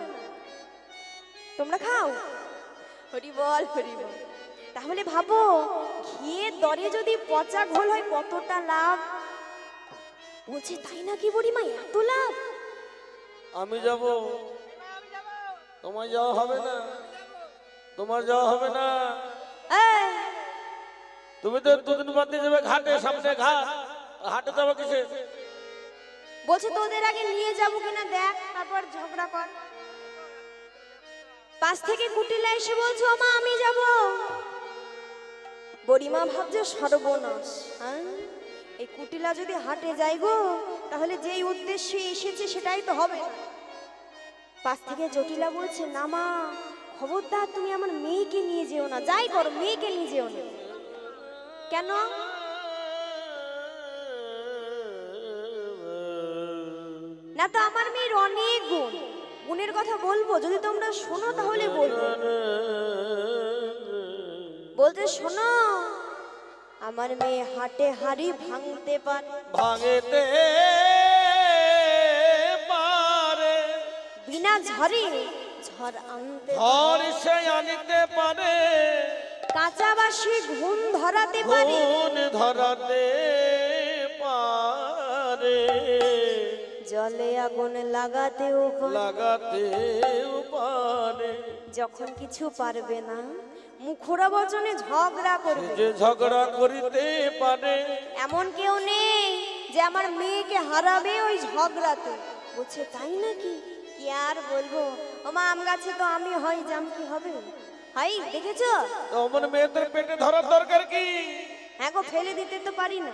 [SPEAKER 1] তোমরা খাও? হরি বল হরি বল। তাহলে ভাবো ঘিয়ের দরে যদি পচা ঘোল হয় কতটা লাভ। বলছে তাই নাকি বুড়িমা, এত লাভ?
[SPEAKER 2] আমি যাব, তোমার যাওয়া হবে না, তোমার যাওয়া হবে না।
[SPEAKER 1] এই,
[SPEAKER 2] তুমি তো দুদিন বাদে যাবে ঘাটে, সামনে ঘাট, হাটে যাবো কিসে?
[SPEAKER 1] বলছে তোদের আগে নিয়ে যাবো কিনা দেখ, তারপর ঝগড়া কর। পাশ থেকে কুটিলা এসে বলছো মা আমি যাব। বুড়িমা ভাবছে সর্বনাশ, হ্যাঁ এই কুটিলা যদি হাটে যাই গো তাহলে যেই উদ্দেশ্যে এসেছে সেটাই তো হবে না। পাশ থেকে জটিলা বলছে না মা খবরদার তুমি আমার মেয়েকে নিয়ে যেও না, যাই করো মেয়েকে নিয়ে যেও না। কেন? না তো আমার মেয়ের অনেক গুণ, গুণের কথা বলবো, যদি তোমরা শোনো তাহলে বলবো। বলতে শোনো, আমার মেয়ে হাটে হাড়ি ভাঙতে পারে,
[SPEAKER 2] ভাঙেতে পারে,
[SPEAKER 1] বিনা ঝড়ে ঝড় আনতে
[SPEAKER 2] ঝড় সে আনিতে পারে,
[SPEAKER 1] কাঁচা বাসি ঘুম ধরাতে পারে,
[SPEAKER 2] গুণ ধরাতে পারে,
[SPEAKER 1] জলে আগুন লাগাতেও পারে।
[SPEAKER 2] লাগাতেও পারে।
[SPEAKER 1] যখন কিছু পারবে না মুখরা বচনে ঝগড়া করবে,
[SPEAKER 2] যে ঝগড়া করিতে পারে,
[SPEAKER 1] এমন কেউ নেই যে আমার মেয়েকে হারাবে ওই ঝগড়াতে। বলছে তাই নাকি? কি আর বলবো, ওমা আম গাছে তো আমি হই, জাম কি হবে? হাই দেখেছো?
[SPEAKER 2] তো আমার মেয়েদের পেটে ধরার দরকার কি?
[SPEAKER 1] হ্যাঁ গো, ফেলে দিতে তো পারি না।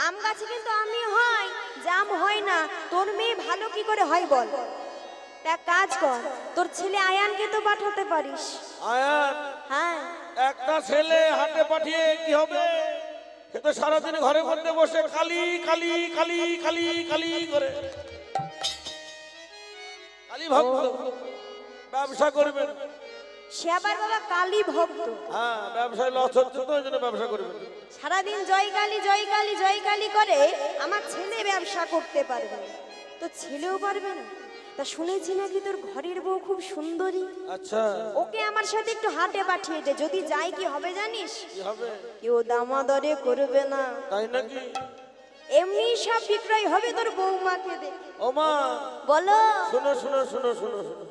[SPEAKER 1] আম গাছে কিন্তু আমি হয়, জাম হয় না। তোর মেয়ে ভালো কি করে হয় বল? তা কাজ কর, তোর ছেলে আয়ানকে তো পাঠাতে পারিস।
[SPEAKER 2] আয়ান
[SPEAKER 1] হ্যাঁ,
[SPEAKER 2] একটা ছেলে হাটে পাঠিয়ে কি হবে? সে তো সারাদিন ঘরে মধ্যে বসে কালি কালি কালি কালি কালি করে, কালি ভক্ত, ব্যবসা করবেন।
[SPEAKER 1] সে আবার বাবা কালী ভক্ত,
[SPEAKER 2] হ্যাঁ ব্যবসায় লস হচ্ছে তো ওই জন্য ব্যবসা করবেন।
[SPEAKER 1] সারাদিন জয় কালী জয় কালী জয় কালী করে, আমার ছেলে ব্যবসা করতে পারবে না। তো ছেলেও পারবে না। তা শুনেছি নাকি তোর ঘরের বউ খুব সুন্দরী,
[SPEAKER 2] আচ্ছা
[SPEAKER 1] ওকে আমার সাথে একটু হাটে পাঠিয়ে দে। যদি যাই কি হবে জানিস?
[SPEAKER 2] কি হবে?
[SPEAKER 1] কেউ দামাদরে করবে না,
[SPEAKER 2] তাই নাকি?
[SPEAKER 1] এমনি সব বিক্রয় হবে তোর বৌমাকে দে।
[SPEAKER 2] ও মা
[SPEAKER 1] বলো।
[SPEAKER 2] শোনো শোনো শোনো শোনো শোনো,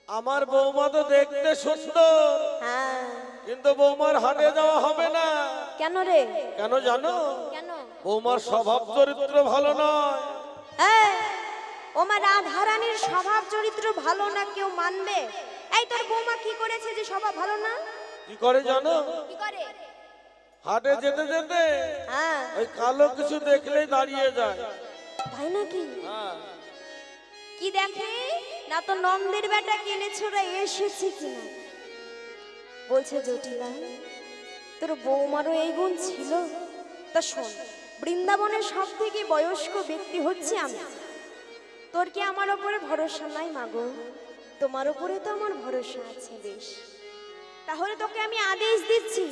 [SPEAKER 2] আমার বৌমা তো দেখতে সুন্দর,
[SPEAKER 1] হ্যাঁ,
[SPEAKER 2] কিন্তু বৌমার হাটে যাওয়া হবে না।
[SPEAKER 1] কেন রে?
[SPEAKER 2] কেন জানো?
[SPEAKER 1] কেন?
[SPEAKER 2] বৌমার স্বভাব চরিত্র ভালো নয়।
[SPEAKER 1] এই, ওমা রাধারানীর স্বভাব চরিত্র ভালো না কেউ মানবে? এই তোর বৌমা কি করেছে যে স্বভাব ভালো না?
[SPEAKER 2] কি করে জানো?
[SPEAKER 1] কি করে?
[SPEAKER 2] হাটে যেতে যেতে
[SPEAKER 1] হ্যাঁ,
[SPEAKER 2] ওই কালো কিছু দেখলেই দাঁড়িয়ে যায়।
[SPEAKER 1] তাই নাকি?
[SPEAKER 2] হ্যাঁ
[SPEAKER 1] কি দেখে না তো নন্দের বেটা কিনেছোরা এসেছে কিনা। বলছে জটিলা তোর বৌমারও এই গুণ ছিল? তা শোন, বৃন্দাবনের সব থেকে বয়স্ক ব্যক্তি হচ্ছে আমি। তোর কি আমার ওপরে ভরসা নাই মাগো? তোমার ওপরে তো আমার ভরসা আছে। বেশ, তাহলে তোকে আমি আদেশ দিচ্ছি,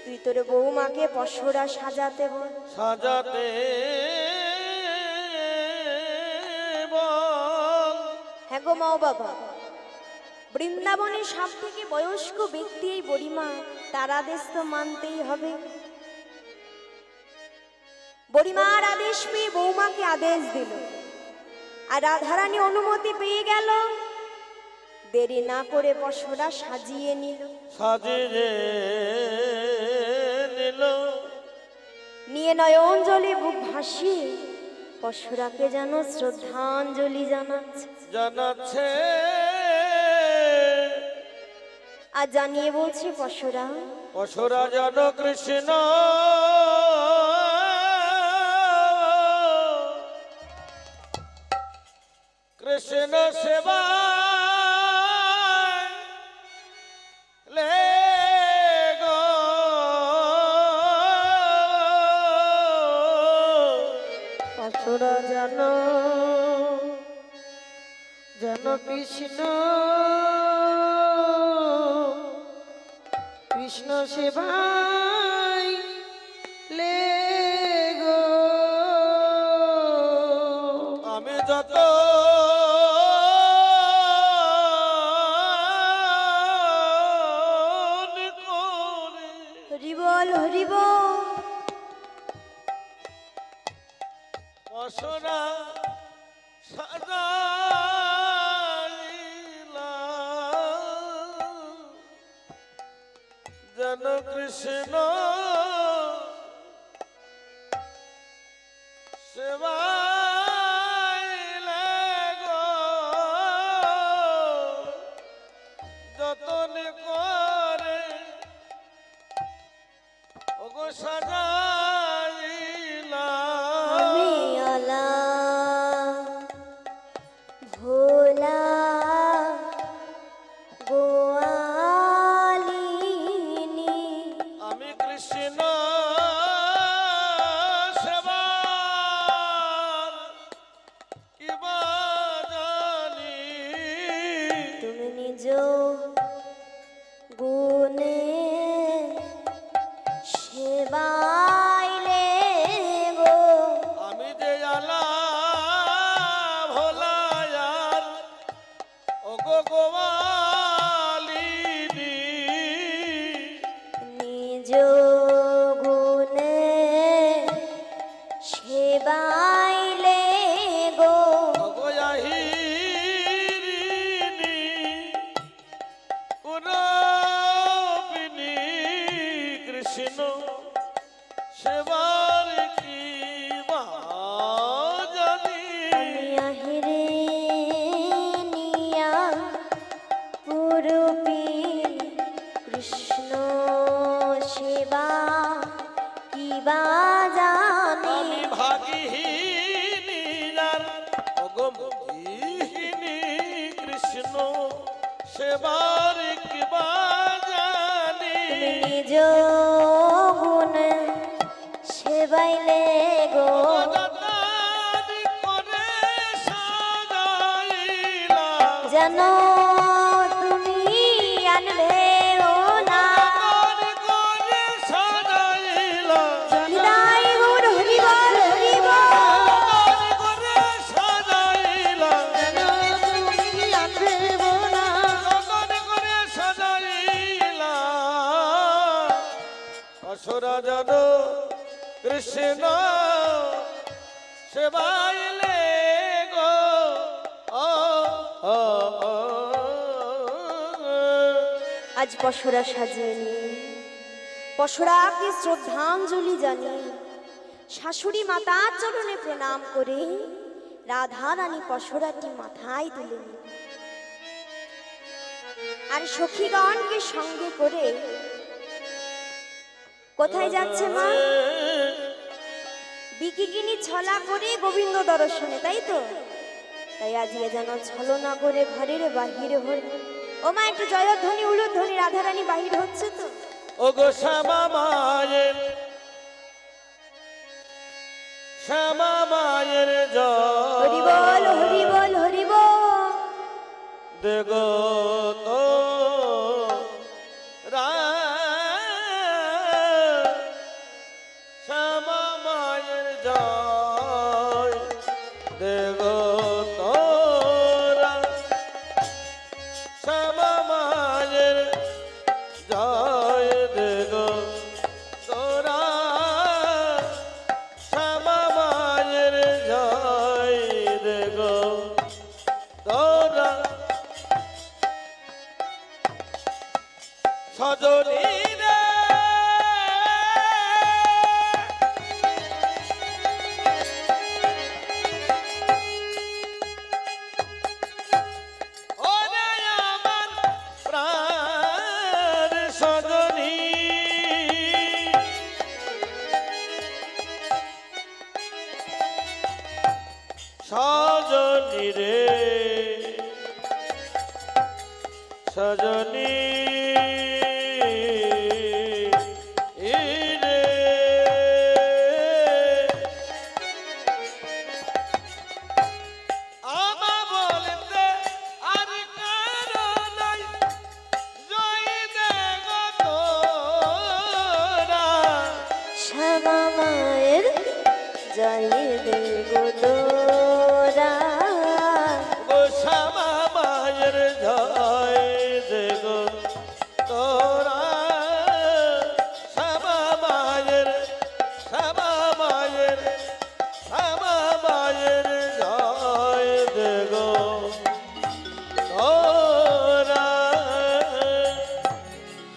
[SPEAKER 1] তুই তোর বৌমাকে পশরা সাজাতে বল।
[SPEAKER 2] সাজাতে বল।
[SPEAKER 1] হ্যাঁ গো মা বাবা, বৃন্দাবনের সব থেকে বয়স্ক ব্যক্তি এই বুড়িমা, তার আদেশ তো মানতেই হবে। বুড়িমার আদেশ পেয়ে বৌমাকে আদেশ দিল, আর রাধারানী অনুমতি পেয়ে গেল। দেরি না করে পশরা সাজিয়ে নিল।
[SPEAKER 2] সাজিয়ে নিল,
[SPEAKER 1] নিয়ে নয়নজলে বুক ভাসিয়ে পশরাকে যেন শ্রদ্ধাঞ্জলি জানাচ্ছে।
[SPEAKER 2] জানাচ্ছে
[SPEAKER 1] আর জানিয়ে বলছে পশরা,
[SPEAKER 2] পশরা যেন কৃষ্ণ কৃষ্ণ সেবা লে গো।
[SPEAKER 3] পশরা যেন যেন কৃষ্ণ কৃষ্ণ সেবাই লে গো।
[SPEAKER 2] আমি যত বাসনা সাজাইলা যেন কৃষ্ণ সেবাইলে গো যতন করে ওগো সাজাইলা
[SPEAKER 1] আমি আলা ভোলা গোয়ালিনী
[SPEAKER 2] আমি কৃষ্ণ সেবার কিবা জানি
[SPEAKER 1] তুমি নিজ গুণে সেবাইলে গো
[SPEAKER 2] আমি যে আলা ভোলায়ার ওগো গোয়ালিনী
[SPEAKER 1] নিজ গুণে সেবাইলে গো
[SPEAKER 2] ওগো আহিরিনী পুরবিনী কৃষ্ণ সেবার কি বা জানি
[SPEAKER 1] আমি আহিরে নিয়া পুরুপি কৃষ্ণ সেবা কিবা জানি
[SPEAKER 2] আমি ভাগিহীনী যার ওগো মোহিনী কৃষ্ণ সেবার কি বা জানি
[SPEAKER 1] তুমি নিজ গুণে সেবাইলে গো
[SPEAKER 2] দাদারি করে সাজাইলা
[SPEAKER 1] যেন তুমি আনবে ও না
[SPEAKER 2] দাদারি করে সাজাইলা
[SPEAKER 1] হৃদয় গৌর হরি বল হরি বল
[SPEAKER 2] দাদারি করে সাজাইলা
[SPEAKER 3] তুমি আনবে না
[SPEAKER 2] দাদারি করে সাজাইলা অসুরা যেন কৃষ্ণ সেবাইলে গো ও ও ও
[SPEAKER 1] আজ পশুরা সাজিয়ে নিয়ে পশুরাকে শ্রদ্ধাঞ্জলি জানিয়ে শাশুড়ি মাতার চরণে প্রণাম করে রাধা রানী পশুরাটি মাথায় তুলে নিল আর সখীগণকে সঙ্গে করে কোথায় যাচ্ছে মা বিকিকিনি ছলা করে গোবিন্দ দর্শনে তাই তো তাই আজকে যেন ছলনা করে ঘরের বাহিরে হল ও মা একটু জয়ধ্বনি উলুধ্বনি রাধারানী বাহির হচ্ছে তো
[SPEAKER 2] ওগো শ্যামা মায়ের
[SPEAKER 1] হরি বল হরি বল হরি বল
[SPEAKER 2] দেগো তো শ্যামা মায়ের জয় দেগো তোরা শ্যামা মায়ের জয় দেগো তোরা শ্যামা মায়ের জয় দেগো তোরা সজনী রে ওরে আমার প্রাণ সজনী সজনী রে সজনী রে আমা বলতে আর কারো নাই জয় দেগো তোরা
[SPEAKER 1] শ্যামা মায়ের জয় দে গোদরা
[SPEAKER 2] গো শ্যামা মায়ের জয় দেগো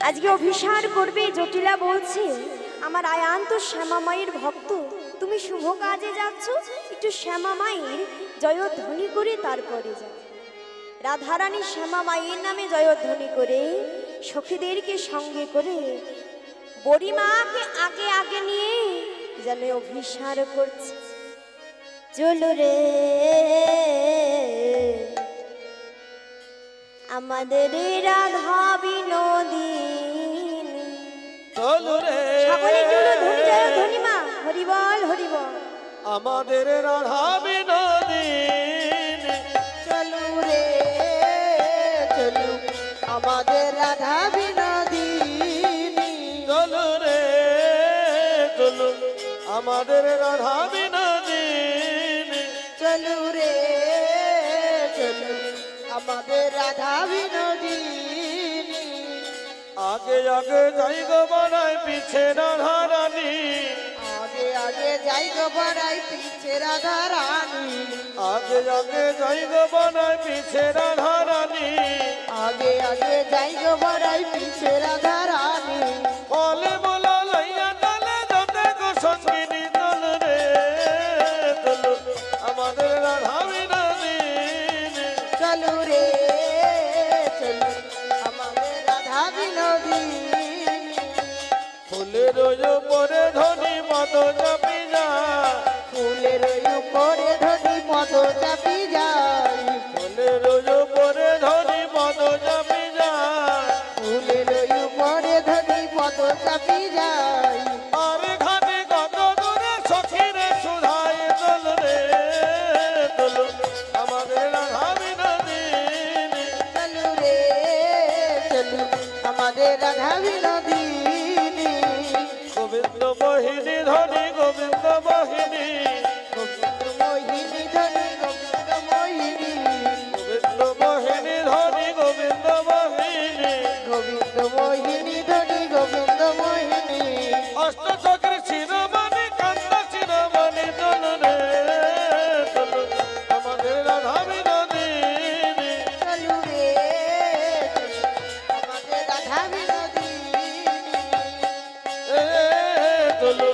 [SPEAKER 1] আজকে অভিসার করবে। জটিলা বলছে, আমার আয়ান তো শ্যামা মায়ের ভক্ত, তুমি শুভ কাজে যাচ্ছ, একটু শ্যামা মায়ের জয়ধ্বনি করে তারপরে যাও। রাধারানী শ্যামা মায়ের নামে জয়ধ্বনি করে সখীদেরকে সঙ্গে করে বড়িমাকে আগে আগে নিয়ে যেন অভিসার করছে। চলো রে আমাদের রাধা বিনোদিনী,
[SPEAKER 2] চলো রে
[SPEAKER 1] সকলে চলো ধনী জয় ধনী মা, হরি বল হরি বল।
[SPEAKER 2] আমাদের রাধা বিনোদিনী,
[SPEAKER 3] চলো রে চলো আমাদের রাধা বিনোদিনী,
[SPEAKER 2] চলো রে চলো আমাদের রাধা বিনোদিনী,
[SPEAKER 3] চলো রে চলো আমাদের রাধা বিনোদিনী।
[SPEAKER 2] আগে আগে যাই গো বানায় পিছে রাধা রানী,
[SPEAKER 3] আগে আগে যাই গো বড়াই পিছে রাধা রানী,
[SPEAKER 2] আগে আগে যাই গো বানায় পিছে রাধা রানী,
[SPEAKER 3] আগে আগে যাই গো বড়াই পিছে রাধা রানী।
[SPEAKER 2] বলে বলা লইয়া তালে যতে গো সঙ্গিনী, চলো রে চলো আমাদের রাধা বিনোদিনী,
[SPEAKER 3] চলো রে চলো আমাদের রাধা বিনোদিনী।
[SPEAKER 2] ফুলের উপরে ধনী মদ চাপি যায়,
[SPEAKER 3] ফুলের উপরে ধনী পদ চাপি যায়,
[SPEAKER 2] ফুলের উপরে ধনী মদ চাপি যায়,
[SPEAKER 3] ফুলের উপরে ধনী পদ চাপি যায়।
[SPEAKER 2] আর ঘাটে কত দূরে সখীরে সুধায়, চলো রে চলো আমাদের রাধা বিনোদিনী,
[SPEAKER 3] চলো রে চলো আমাদের রাধা বিনোদিনী।
[SPEAKER 2] গোবিন্দ মোহিনী ধনী গোবিন্দ মোহিনী,
[SPEAKER 3] গোবিন্দ মোহিনী ধনী গোবিন্দ মোহিনী,
[SPEAKER 2] গোবিন্দ মোহিনী ধনী গোবিন্দ মোহিনী,
[SPEAKER 3] গোবিন্দ মোহিনী ধনী গোবিন্দ মোহিনী।
[SPEAKER 2] অষ্ট চক্রে শিরোমণি কান্তা শিরোমণি, চলো রে চলো আমাদের রাধা বিনোদিনী,
[SPEAKER 3] চলো রে চলো আমাদের রাধা বিনোদিনী।
[SPEAKER 2] এ চলো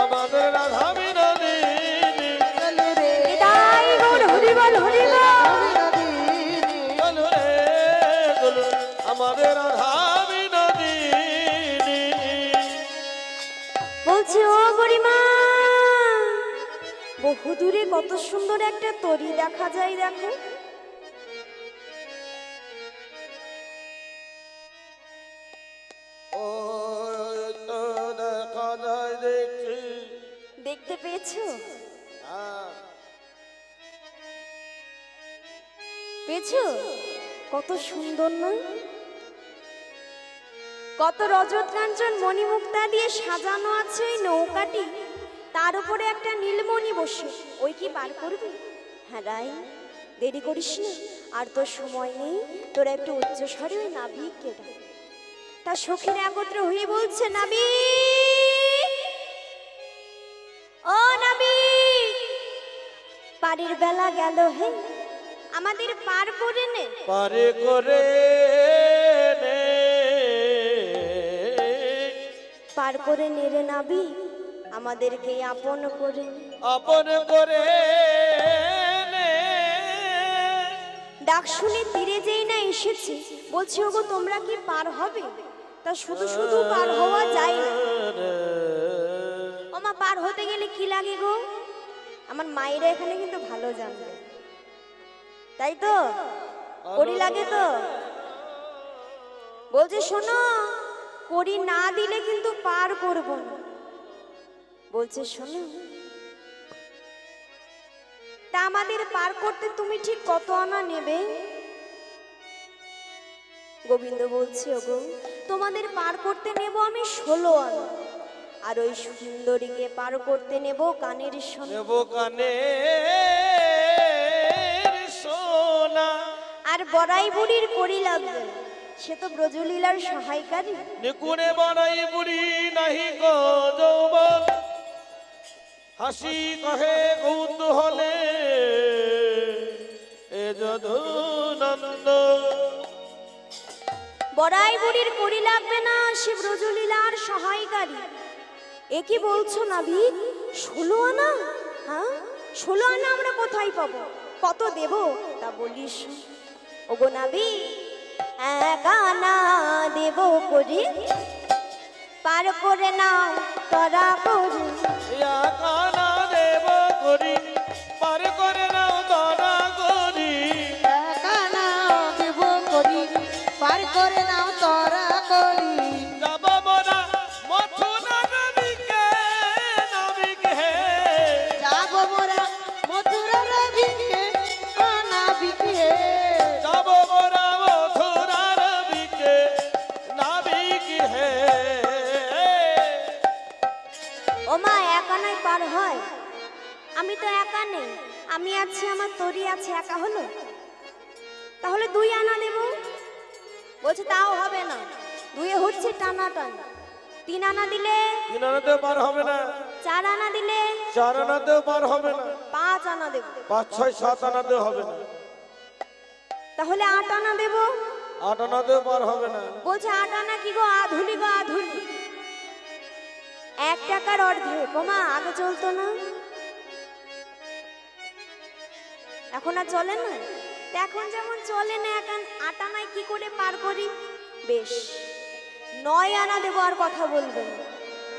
[SPEAKER 2] আমাদের রাধা বিনোদিনী,
[SPEAKER 3] চলো রে
[SPEAKER 1] তাই গৌর হরি বল হরি বল।
[SPEAKER 3] বিনোদিনী।
[SPEAKER 2] চলো রে চলো আমাদের রাধা বিনোদিনী।
[SPEAKER 1] বলছে ও গরিমা, বহু দূরে কত সুন্দর একটা তরি দেখা যায়, দেখো।
[SPEAKER 2] ও তো দেখা যায় দেখছি,
[SPEAKER 1] দেখতে পেয়েছো?
[SPEAKER 2] হ্যাঁ,
[SPEAKER 1] পেয়েছো? কত সুন্দর না? কত রজত কাঞ্চন মণিমুক্তা দিয়ে সাজানো আছে ওই নৌকাটি, তার উপরে একটা নীলমণি বসে, ওই কি পার করবি? হ্যাঁ রাই, দেরি করিস না, আর তোর সময় নেই, তোরা একটু উচ্চ স্বরে ওই নাবিককে ডাক। তার সখীরা একত্র হয়ে বলছে, নাবিক, ও নাবিক, পারের বেলা গেল, হে আমাদের পার করে নে।
[SPEAKER 2] পারে করে নে,
[SPEAKER 1] পার করে নে রে নাবিক, আমাদেরকে আপন করে নে।
[SPEAKER 2] আপন করে নে,
[SPEAKER 1] ডাক শুনে তীরে যেই না এসেছে, বলছি ওগো তোমরা কি পার হবে? তা শুধু শুধু পার হওয়া যায় না। ওমা, পার হতে গেলে কি লাগে গো? আমার মায়েরা এখানে কিন্তু ভালো জানবে, তাই তো? কড়ি লাগে তো? বলছে শোনো, কড়ি না দিলে কিন্তু পার করবো না। বলছে শোনো, তা আমাদের পার করতে তুমি ঠিক কত আনা নেবে? গোবিন্দ বলছে, ওগো তোমাদের পার করতে নেব আমি 16 আনা, আর ওই সুন্দরীকে পার করতে নেব কানের সোনা।
[SPEAKER 2] নেব কানে সোনা,
[SPEAKER 1] আর বড়াই বুড়ির কড়ি লাগবে, সে তো ব্রজলীলার সহায়কারী।
[SPEAKER 2] নিকুনে বানাই বুড়ি নাহি গো যৌবন, হাসি কহে কৌতূহলে এ যদু নন্দ।
[SPEAKER 1] বড়াই বুড়ির করি লাগবে না, সে ব্রজলীলার সহায়কারী। এ কি বলছো নাবিক? 16 আনা? হ্যাঁ, 16 আনা আমরা কোথায় পাবো? কত দেব তা বলিস? ওগো নাবিক, 1 আনা দেব করি, পার করে নাও তরা করি।
[SPEAKER 2] কানা দেব করি, পার করে নাও ধরা করি।
[SPEAKER 3] কানা দেব করি, পার করে নাও তরা করি।
[SPEAKER 2] যাব মোরা মথুরার দিকে, নাবিক হে।
[SPEAKER 3] যাব মোরা মথুরার দিকে, নাবিক হে।
[SPEAKER 2] যাব মোরা মথুরার দিকে, নাবিক হে।
[SPEAKER 1] ও মা, 1 আনায় পার হয়? আমি তো একা নেই, আমি আছি, আমার তরি আছে, একা হলো? তাহলে 2 আনা দেব। বলছে তাও হবে না, 2 হচ্ছে টানা টান। 3 আনা দিলে?
[SPEAKER 2] 3 আনাতেও পার হবে না।
[SPEAKER 1] 4 আনা দিলে?
[SPEAKER 2] 4 আনাতেও পার হবে না।
[SPEAKER 1] 5 আনা দেব।
[SPEAKER 2] 5, 6, 7 আনাতেও হবে না।
[SPEAKER 1] তাহলে 8 আনা দেব।
[SPEAKER 2] 8 আনাতেও পার হবে না।
[SPEAKER 1] বলছে 8 আনা কি গো, আধুলি গো আধুলি। 1 টাকার অর্ধেক। ও মা, আগে চলতো না, এখন আর চলে না? তা এখন যেমন চলে না, এখন 8 আনায় কি করে পার করি? বেশ, 9 আনা দেবো, আর কথা বলবেন?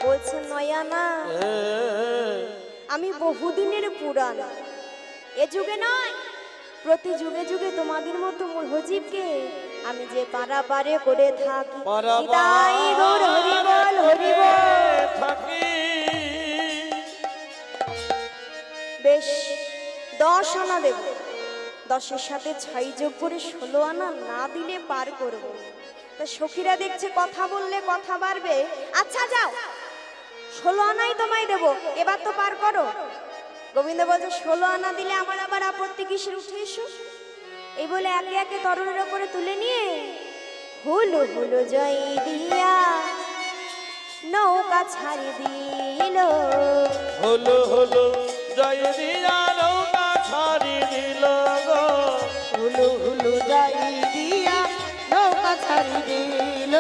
[SPEAKER 1] বলছে 9 আনা? আমি বহুদিনের পুরাণ, এ যুগে নয়, প্রতি যুগে যুগে তোমাদের মতো মূলজীবকে আমি যে পারাপারে করে থাকি। নিতাই গৌর হরিবল হরিবল।
[SPEAKER 2] থাকি।
[SPEAKER 1] বেশ, 10 আনা দেব। 10-এর সাথে 6 যোগ করে 16 আনা না দিলে পার করব। তা সখীরা দেখছে কথা বললে কথা বাড়বে। আচ্ছা যাও, 16 আনাই তোমায় দেব, এবার তো পার করো। গোবিন্দ বলছে 16 আনা দিলে আমার আবার আপত্তি কিসের, উঠে এসো। এই বলে একে একে তরুণের ওপরে তুলে নিয়ে হুলু হুলু জয় দিয়া নৌকা ছাড়ি দিল।
[SPEAKER 2] হলো হলো জয় দিয়া নৌকা ছাড়ি দিল গো।
[SPEAKER 3] হুলু হুলু যাই দিয়া নৌকা ছাড়ি দিল।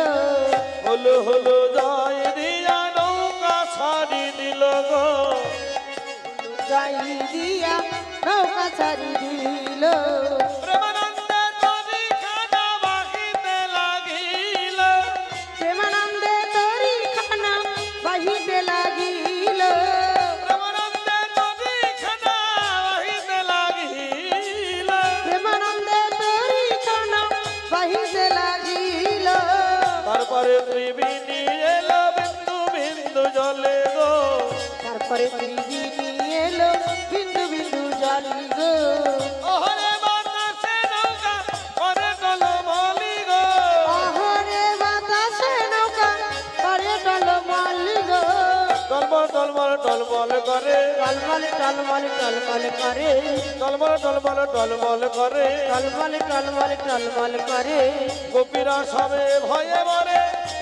[SPEAKER 2] হলো হলো জয় দিয়া নৌকা ছাড়ি দিল গো।
[SPEAKER 3] যাই দিয়া নৌকা ছাড়ি দিল।
[SPEAKER 2] প্রেমানন্দে তরি খানা বাহিতে লাগিল।
[SPEAKER 3] প্রেমানন্দে তরি খানা বাহিতে লাগিল।
[SPEAKER 2] প্রেমানন্দে তরি খানা বাহিতে লাগিল।
[SPEAKER 3] প্রেমানন্দে তরি খানা বাহিতে লাগিল।
[SPEAKER 2] তারপরে ত্রিবেণী এলো বিন্দু বিন্দু জলে গো।
[SPEAKER 3] তারপরে ত্রিবেণী এলো বিন্দু বিন্দু জল গো।
[SPEAKER 2] ওহরে বাতাসে নৌকা করে টলমলি গো।
[SPEAKER 3] অহরে বাতাসে নৌকা করে টলমল গো।
[SPEAKER 2] টলমল টলমল টলমল করে।
[SPEAKER 3] টলমল টলমল টলমল করে।
[SPEAKER 2] টলমল টলমল টলমল করে।
[SPEAKER 3] টলমল টলমল টলমল করে।
[SPEAKER 2] গোপীরা সবে ভয়ে মরে।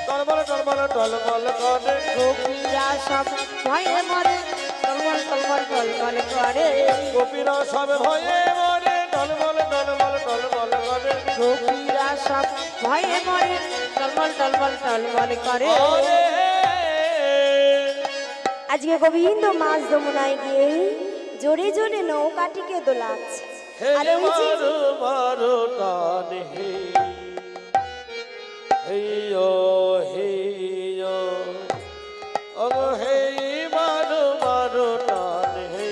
[SPEAKER 2] টলমল টলমল টলমল করে।
[SPEAKER 3] গোপীরা সব ভয়ে মরে। টলমল টলমল টলমল করে।
[SPEAKER 2] গোপীরা সবে ভয়ে মরে। টলমল টলমল টলমল করে।
[SPEAKER 3] গোপীরা সব ভয়ে মরে। টলমল টলমল টলমল করে।
[SPEAKER 2] ওরে
[SPEAKER 1] আজকে গোবিন্দ মাছ যমুনায় গিয়ে জোরে জোরে নৌকাটিকে দোলাচ্ছে।
[SPEAKER 2] হে
[SPEAKER 1] আর ওই যে
[SPEAKER 2] মারো মারো টানে হে। হেইয়ো হেইয়ো ওগো হেই মারো মারো টানে হে।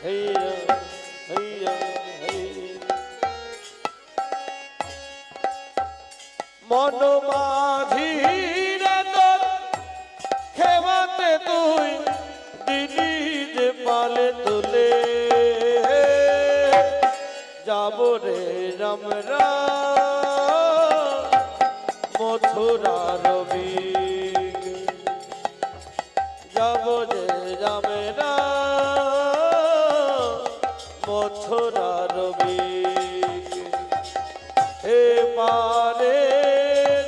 [SPEAKER 2] হেইয়ো হেইয়ো হেই। মন মাঝিরে তোর খেমাতে তুই দিলি যে পালে তুলে। যাব রে রামরা মথুরা রবি। যাব রে রামরা মথুরা রবি। হে পারে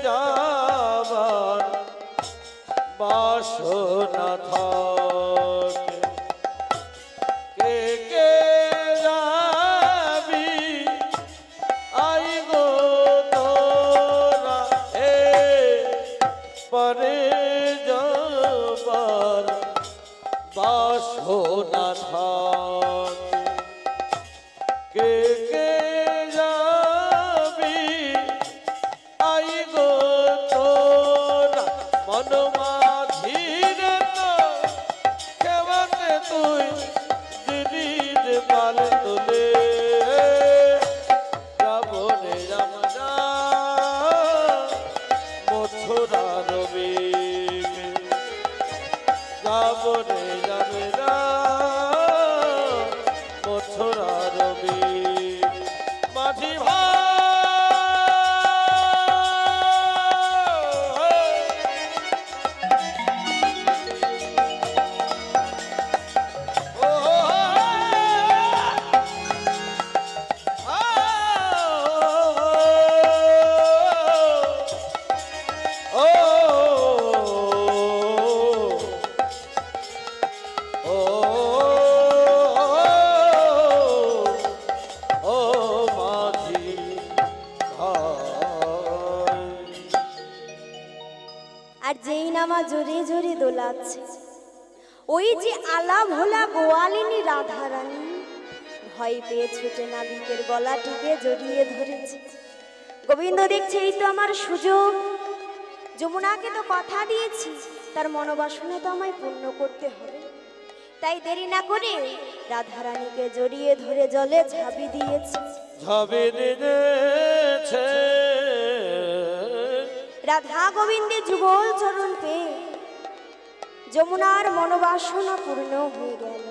[SPEAKER 2] যাবার বাসনা থাকে। কে কে যাবি আই গো তোর পরে যাবার বাসনা থাকে কে কে যাবি আই গো তোরা মন মাঝিরে তো কেমনে তুই দিদির পাল তুলে যাবনে আমরা মথুরা রবি যাবনে আমরা মথুরা রবি মাঝি ভাই
[SPEAKER 1] আর যেই নামা জোরে জোরে দোলাচ্ছে ওই যে আলা ভোলা গোয়ালিনী রাধারানী ভয় পেয়ে ছুটে নাবিকের গলাটিকে জড়িয়ে ধরেছে। গোবিন্দ দেখছে এই তো আমার সুযোগ, যমুনাকে তো কথা দিয়েছি, তার মনোবাসনা তো আমায় পূর্ণ করতে হবে। তাই দেরি না করে রাধারানীকে জড়িয়ে ধরে জলে ঝাঁপি দিয়েছে।
[SPEAKER 2] ঝাঁপি দিয়েছে
[SPEAKER 1] রাধা গোবিন্দের যুগল চরণ পেয়ে যমুনার মনোবাসনা পূর্ণ হয়ে গেল।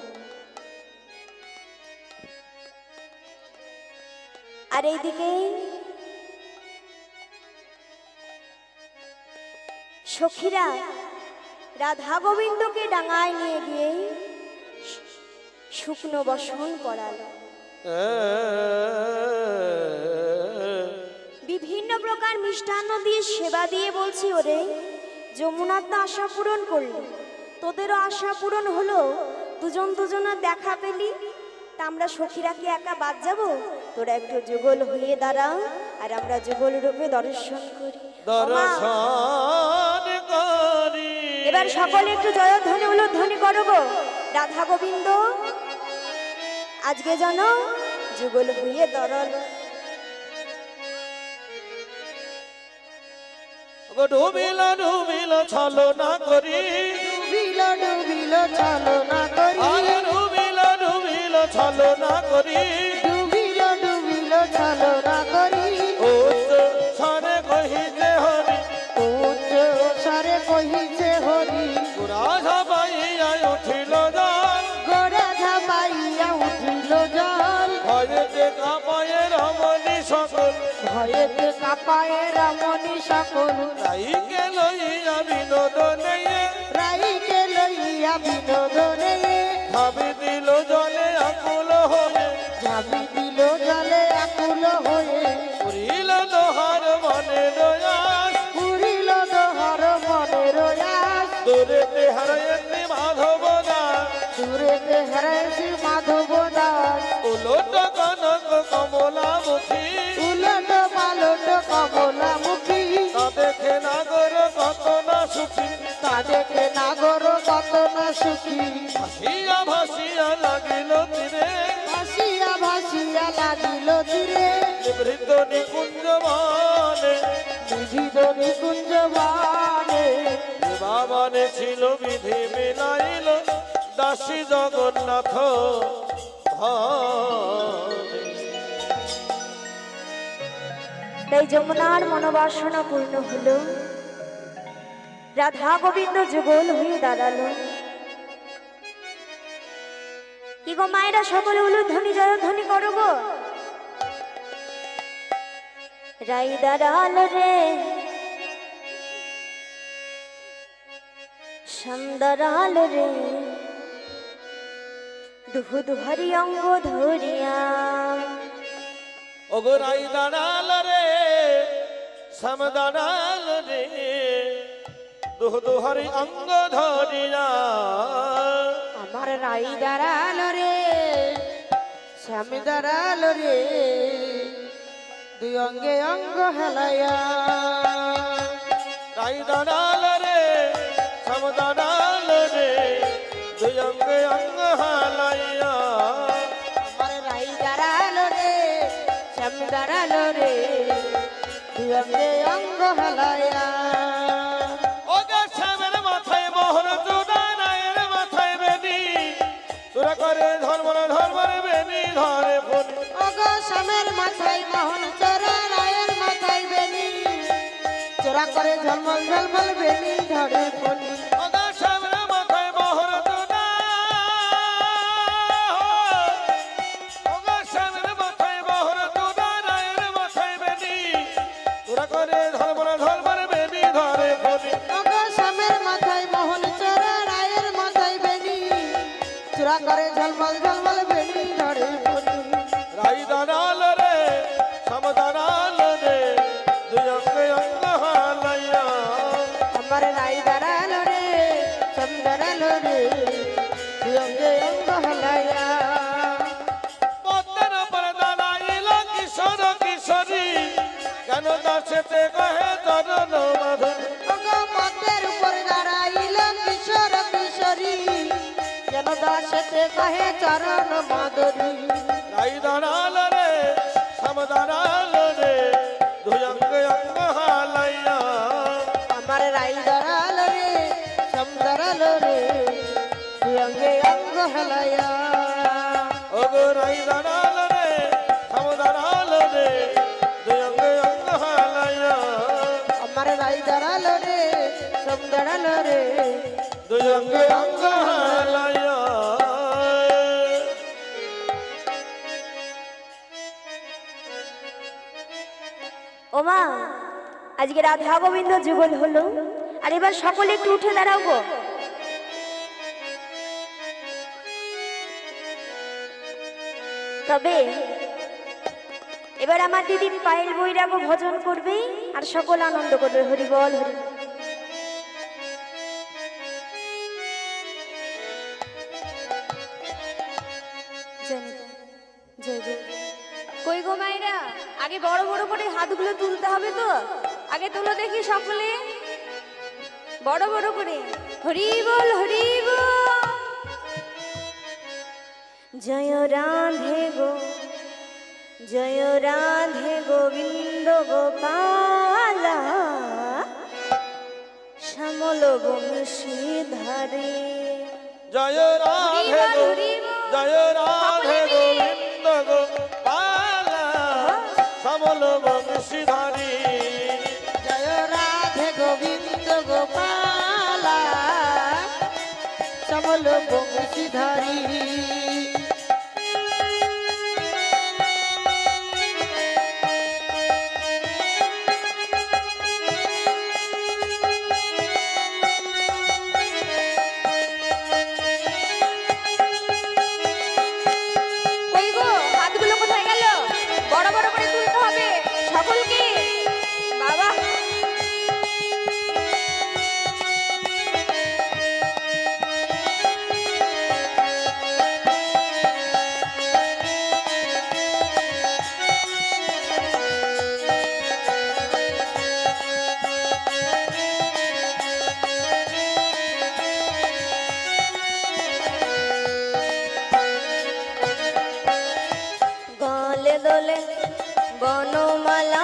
[SPEAKER 1] আর এইদিকে সখীরা রাধা গোবিন্দকে ডাঙায় নিয়ে গিয়ে শুকনো বসন পড়ালো। বিভিন্ন প্রকার মিষ্টান্ন দিয়ে সেবা দিয়ে বলছি, ওরে যমুনার তো আশা পূরণ করলি, তোদেরও আশা পূরণ হলো, দুজন দুজনের দেখা পেলি, তা আমরা সখীরা কি একা বাদ যাব? তোরা একটু যুগল হয়ে দাঁড়াও আর আমরা যুগল রূপে দর্শন করি।
[SPEAKER 2] দর্শন করি
[SPEAKER 1] এবার সকলে একটু জয়ধ্বনি উলধ্বনি করো গো। রাধা গোবিন্দ আজকে যেন যুগল হয়ে দরল।
[SPEAKER 2] ডুবিল ডুবিল ছলো না করি,
[SPEAKER 3] ডুবিল ডুবিল ছলো না করি,
[SPEAKER 2] আরে ডুবিল ডুবিল ছলো না করি,
[SPEAKER 3] ডুবিল ডুবিল ছলো না করি,
[SPEAKER 2] উচ্চ স্বরে কহিতে হরি,
[SPEAKER 3] উচ্চ স্বরে কহিছে হরি,
[SPEAKER 2] গোরা ঝাপাইয়া উঠিল জল,
[SPEAKER 3] গোরা ঝাঁপাইয়া উঠিল জল,
[SPEAKER 2] ভয়েতে কাঁপায়ে রমণী সকল,
[SPEAKER 3] ভয়েতে কাঁপায়ে রমণী সকল,
[SPEAKER 2] রাইকে লইয়া বিনোদনে,
[SPEAKER 3] রাইকে লইয়া বিনোদনে,
[SPEAKER 2] ভাবি দিল জলে আকুল হয়ে,
[SPEAKER 3] ঝাঁপি দিল জলে আকুল হয়ে,
[SPEAKER 2] পুরিল দোহার মনে রয়াস,
[SPEAKER 3] পুরিল দোহর মনের আস,
[SPEAKER 2] দূরেতে হারায়নি মাধব দাস,
[SPEAKER 3] দূরেতে হারাইছি মাধব দাস,
[SPEAKER 2] উলট কনক কমলামুখী,
[SPEAKER 3] উলট পালট কমলামুখী,
[SPEAKER 2] তা দেখে নাগর কত না সুখী,
[SPEAKER 3] তা দেখে নাগর কত না সুখী,
[SPEAKER 2] ভাসিয়া ভাসিয়া লাগিল তীরে,
[SPEAKER 3] ভাসিয়া ভাসিয়া লাগিল তীরে,
[SPEAKER 2] নিভৃত নিকুঞ্জ বনে,
[SPEAKER 3] নিধিত নিকুঞ্জ বানে,
[SPEAKER 2] বাবানে ছিল বিধি মিলাইল, দাসী জগন্নাথ ভাবে।
[SPEAKER 1] তাই যমুনার মনোবাসনা পূর্ণ হলো, রাধা গোবিন্দ যুগল হয়ে দাঁড়ালো। কি গো মায়েরা সকলে উলুধ্বনি জয়ধ্বনি করো গো। রাই দাঁড়াল রে সন্দরাল রে দুহু দুহারি অঙ্গ ধরিয়া,
[SPEAKER 2] ওগরাই দাঁড়াল রে শ্যাম দাঁড়াল রে, দুহ দুহারি অঙ্গ ধরিয়া,
[SPEAKER 3] আমার রাই দাঁড়াল রে শ্যাম দাঁড়াল রে, দুই অঙ্গে অঙ্গ হেলাইয়া,
[SPEAKER 2] রাই দাঁড়াল
[SPEAKER 3] অঙ্গে অঙ্গ হেলায়া
[SPEAKER 2] ওগো শ্যামের মাথায় মোহর চোদা রায়ের মাথায় বেনি তোরা করে ধর্মর ধর্মর বেনি ধরে ফোনি
[SPEAKER 3] ওগো স্বামীর মাথায় মোহন চোরা রায়ের মাথায় বেনি চোরা করে ঝলমল ঝলমল বেনি ধরে ফোনি
[SPEAKER 2] ওগো শ্যামের মাথায় মোহর চোদা ওগো শ্যামের মাথায় মোহর চোদা রায়ের মাথায় বেনি তোরা করে ধর্মর ধর্মর বেনি ধরে ফোনি
[SPEAKER 3] ওগো স্বামীর মাথায় মোহন চোরা রায়ের মাথায় বেনি চোরা করে ঝলমল ঝলমল বেনি ধরে ফোনি
[SPEAKER 2] রাই দাঁড়াল রে সম দাঁড়াল রে দুই অঙ্গে অঙ্গ হালাইয়া
[SPEAKER 3] আমার রাই দাঁড়ালো রে সব দাঁড়ালো রে দুই অঙ্গে অঙ্গ হেলায়া
[SPEAKER 2] পদ্মের উপর দাঁড়াইল কিশোর কিশোরী কেন দাসেতে কহে চরণ মাধুরী
[SPEAKER 3] ওগো পদ্মের উপর দাঁড়াইল কিশোর কিশোরী কেন দাসেতে কহে চরণ মাধুরী
[SPEAKER 2] রাই দাঁড়াল রে সম দাঁড়াল রে দুই অঙ্গে অঙ্গ হালাইয়া
[SPEAKER 3] আমার রাই দাঁড়ালো রে সব দাঁড়ালো রে দুই অঙ্গে অঙ্গ হেলায়া
[SPEAKER 2] ওগো রাই দাঁড়াল রে সম দাঁড়াল রে দুই অঙ্গে অঙ্গ হালাইয়া
[SPEAKER 3] আমার রাই দাঁড়ালো রে সব দাঁড়ালো রে
[SPEAKER 2] দুই অঙ্গে অঙ্গ হালাইয়া
[SPEAKER 1] ওমা আজকে রাধা গোবিন্দ যুগল হলো আর এবার সকলে একটু উঠে দাঁড়াও গো তবে এবার আমার দিদি পায়েল বৈরাগ ভজন করবে আর সকল আনন্দ করবে হরি বল হরি বল। জয় জয় কই গো মাইরা আগে বড় বড় করে হাতগুলো তুলতে হবে তো আগে তুলো দেখি সকলে বড় বড় করে হরি বল হরি বল জয় রাধে গো জয় রাধে গোবিন্দ গোপালা শ্যামল বংশীধারে
[SPEAKER 2] জয় রাধে গো জয় রাধে গোবিন্দ গোপালা সমল বংশীধারী
[SPEAKER 3] জয় রাধে গোবিন্দ গোপালা সমল বংশীধারী
[SPEAKER 1] কই গো হাতগুলো কোথায় গেল বড় বড় করে তুলতে হবে সকলকে বাবা গলে দোলে বনমালা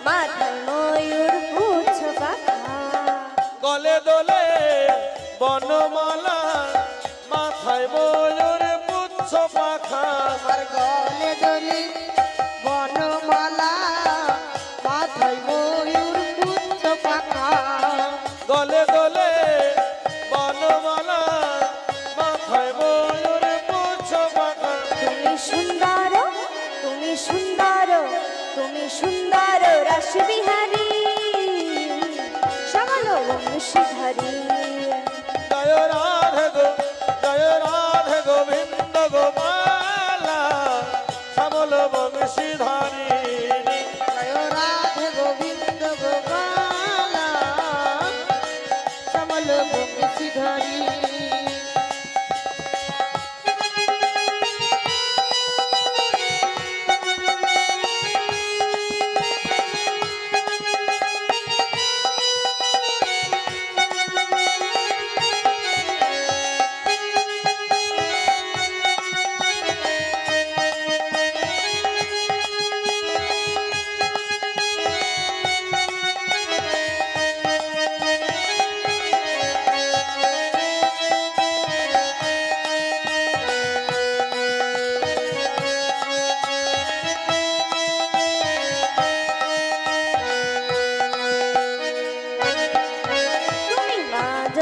[SPEAKER 1] মাথায় ময়ূর পুচ্ছ পাখা
[SPEAKER 2] গলে দোলে বনমালা মাথায় ময়ূর পুচ্ছ পাখা
[SPEAKER 3] আমার গলে দলি বনমালা মাথায় ময়ূর পুচ্ছ পাখা
[SPEAKER 2] গলে দোলে বনমালা মাথায় ময়ূর পুচ্ছ পাখা
[SPEAKER 1] তুমি সুন্দর তুমি সুন্দর তুমি সুন্দর রাসবিহারী শ্যামল বংশীধারী
[SPEAKER 2] জয় রাধে গো জয় রাধে গোবিন্দ গোপালা সমল বংশীধারী
[SPEAKER 3] জয় রাধে গোবিন্দ গোপালা সমল বংশীধারী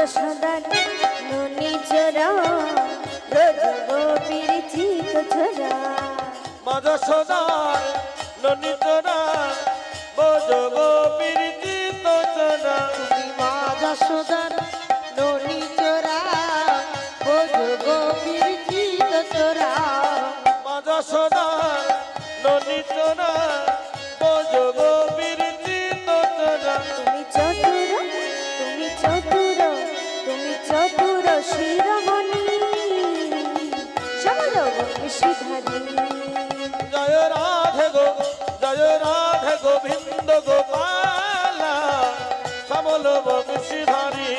[SPEAKER 1] যশোদার ননি চোরা রোজ গোপীর চিত ছোরা
[SPEAKER 2] মা যশোদার ননি চোরা বোঝ গোপীর চিত চোরা
[SPEAKER 3] তুমি মা যশোদার ননি চোরা বোঝ গোপীর চিত চোরা
[SPEAKER 2] মা যশোদার ননি চোরা বোঝ গোপীর চিত চোরা
[SPEAKER 1] তুমি চতুর তুমি চতুর তুমি চতুর শিরোমণি সমর বংশীধারী
[SPEAKER 2] জয় রাধে গোবিন্দ গোপালা শ্যামল বংশীধারী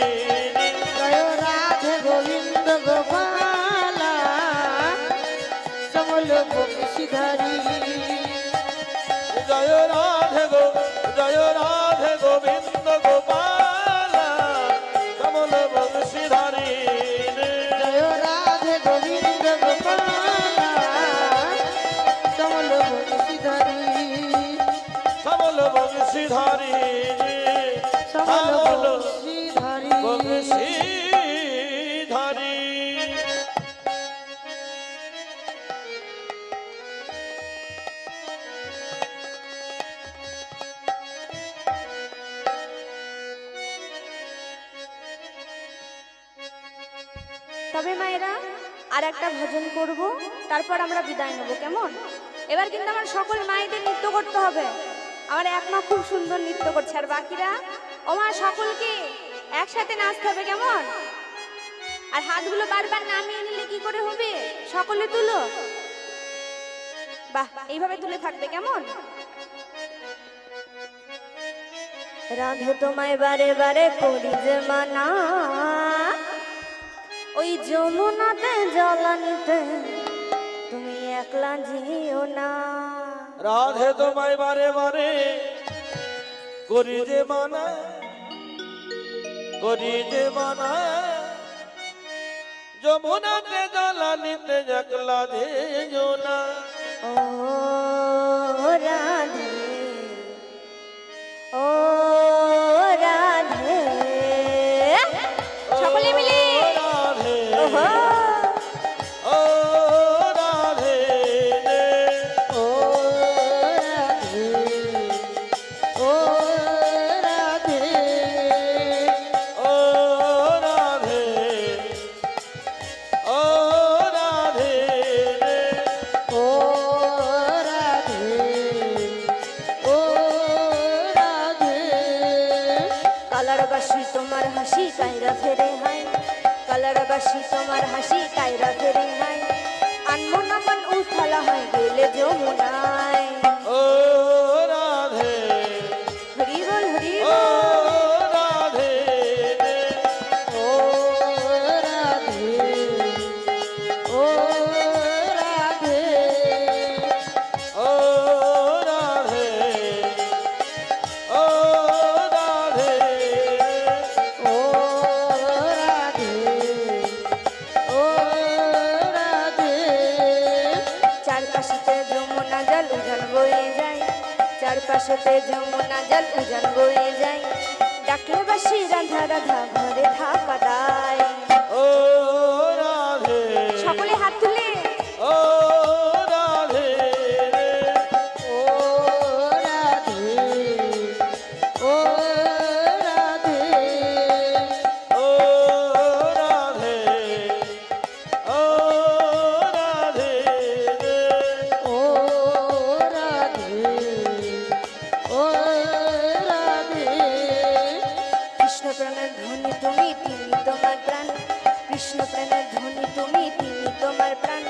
[SPEAKER 3] জয় রাধে গোবিন্দ গোপালা সমল বংশীধারী
[SPEAKER 2] জয় রাধে গোবিন্দ গোপালা শ্যামল বংশীধারী
[SPEAKER 3] জয় রাধে গোবিন্দ গোপালা সমল বংশীধারী
[SPEAKER 2] শ্যামল বংশীধারী
[SPEAKER 3] সমল
[SPEAKER 2] শ্যামল
[SPEAKER 3] বংশীধারী
[SPEAKER 2] বংশীধারী
[SPEAKER 1] তবে মায়েরা আর একটা ভজন করব, তারপর আমরা বিদায় নেব, কেমন? এবার কিন্তু আমার সকল মায়েদের নৃত্য করতে হবে। আমার এক মা খুব সুন্দর নৃত্য করছে, আর বাকিরা ও মা সকলকে একসাথে নাচতে হবে, কেমন? আর হাতগুলো বারবার নামিয়ে নিলে কি করে হবে? সকলে তুলো, বাহ, এইভাবে তুলে থাকবে, কেমন? রাধে তোমায় বারে বারে করি যে মানা, ওই যমুনাতে জল আনতে তুমি একলা যেও না।
[SPEAKER 2] রাধে তোমায় বারে বারে করি যে মানা, করি যে মানা, যমুনাতে জল নিতে একলা যেও না।
[SPEAKER 1] ও রাধে, ও রাধে, সকলে মিলে
[SPEAKER 2] রাধে,
[SPEAKER 1] ওহো,
[SPEAKER 2] ও রাধে রে,
[SPEAKER 3] ও রাধে, ও রাধে,
[SPEAKER 2] ও রাধে, ও রাধে রে,
[SPEAKER 3] ও রাধে, ও রাধে।
[SPEAKER 1] কালার বাসি তোমার হাসি কায়রা ফেরে হাই, কালার বাসি তোমার হাসি কায়রা ফেরে হাই, আনমন মন উথালা হয় গেলে যমুনায়।
[SPEAKER 2] ও রাধে,
[SPEAKER 1] হরি বল হরি
[SPEAKER 2] ও
[SPEAKER 1] বল,
[SPEAKER 2] রাধে রে,
[SPEAKER 3] ও রাধে, ও রাধে,
[SPEAKER 2] ও রাধে, ও রাধে রে,
[SPEAKER 3] ও রাধে, ও রাধে।
[SPEAKER 1] চারপাশেতে যমুনা জল উজান বয়ে যায়, চারপাশেতে যমুনা জল উজান বয়ে যায়, ডাকলে বাসি রাধা রাধা ঘরে থাকা দায়।
[SPEAKER 2] ও রাধে,
[SPEAKER 1] সকলে হাত তুলে
[SPEAKER 2] ও রাধে রে,
[SPEAKER 3] ও রাধে, ও রাধে,
[SPEAKER 2] ও রাধে, ও রাধে রে,
[SPEAKER 3] ও রাধে, ও রাধে।
[SPEAKER 1] কৃষ্ণ প্রাণের ধ্বনি তুমি, তিনি তোমার প্রাণ, কৃষ্ণ প্রাণের ধ্বনি তুমি, তিনি তোমার প্রাণ,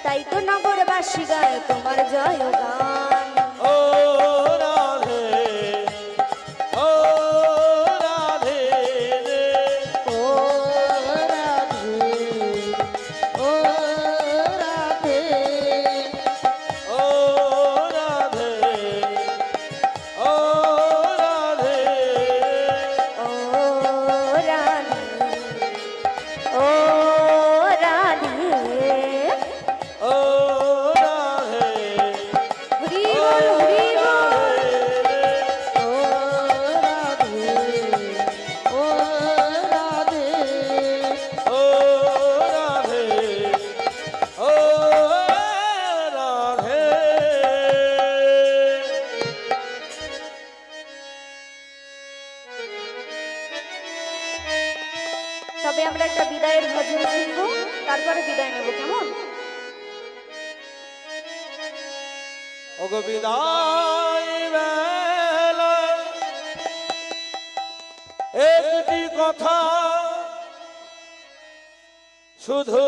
[SPEAKER 1] তাই তো নগরবাসী গায় তোমার জয় গান।
[SPEAKER 2] ও রাধে, ও রাধে রে,
[SPEAKER 3] ও রাধে, ও রাধে,
[SPEAKER 2] ও রাধে, ও রাধে রে,
[SPEAKER 1] ও রাধে, ও রাধে,
[SPEAKER 2] ও রাধে,
[SPEAKER 1] হরি তবে আমরা একটা বিদায়ের ভজন শুনবো, তারপরে বিদায় নেব, কেমন?
[SPEAKER 2] ওগো বিদায় বেলা একটি কথা শুধু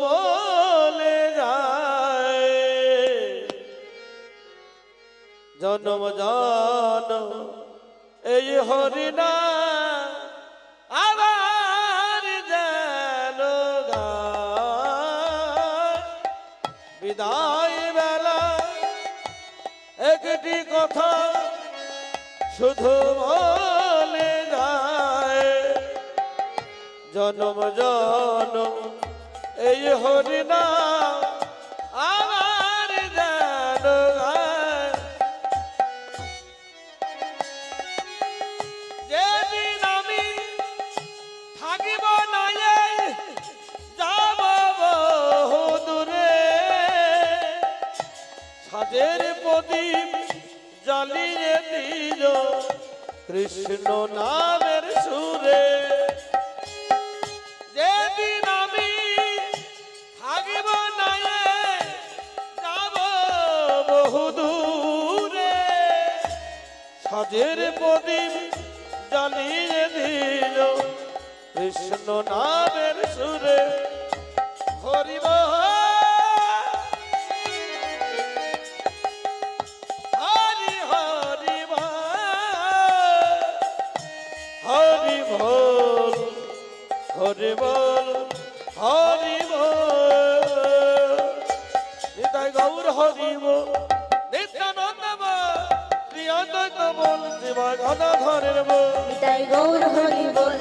[SPEAKER 2] বলে যায়, জনম জনম এই হরিনা আবার যেন গায়। বিদায় বেলা একটি কথা শুধু বলে যায়, জনম জনম এই হরিনা আমার যেন গায়। যেদিন আমি থাকিব না যাব বহু দূরে, সাজের প্রদীপ জ্বালিয়ে দিল কৃষ্ণ নামের সুরে। যেদিন আমি থাকিব না যাব বহু দূরে, সাজের প্রদীপ জ্বালিয়ে দিল কৃষ্ণ নামের সুরে। হরি বল হরি হরি বল হরি বল হরি বল হরি বল। নিতাই গৌর হরি বল, নিত্যানন্দ বল, প্রিয়ানন্দ বল, শিবা গদাধরের বল।
[SPEAKER 3] নিতাই গৌর হরি বল,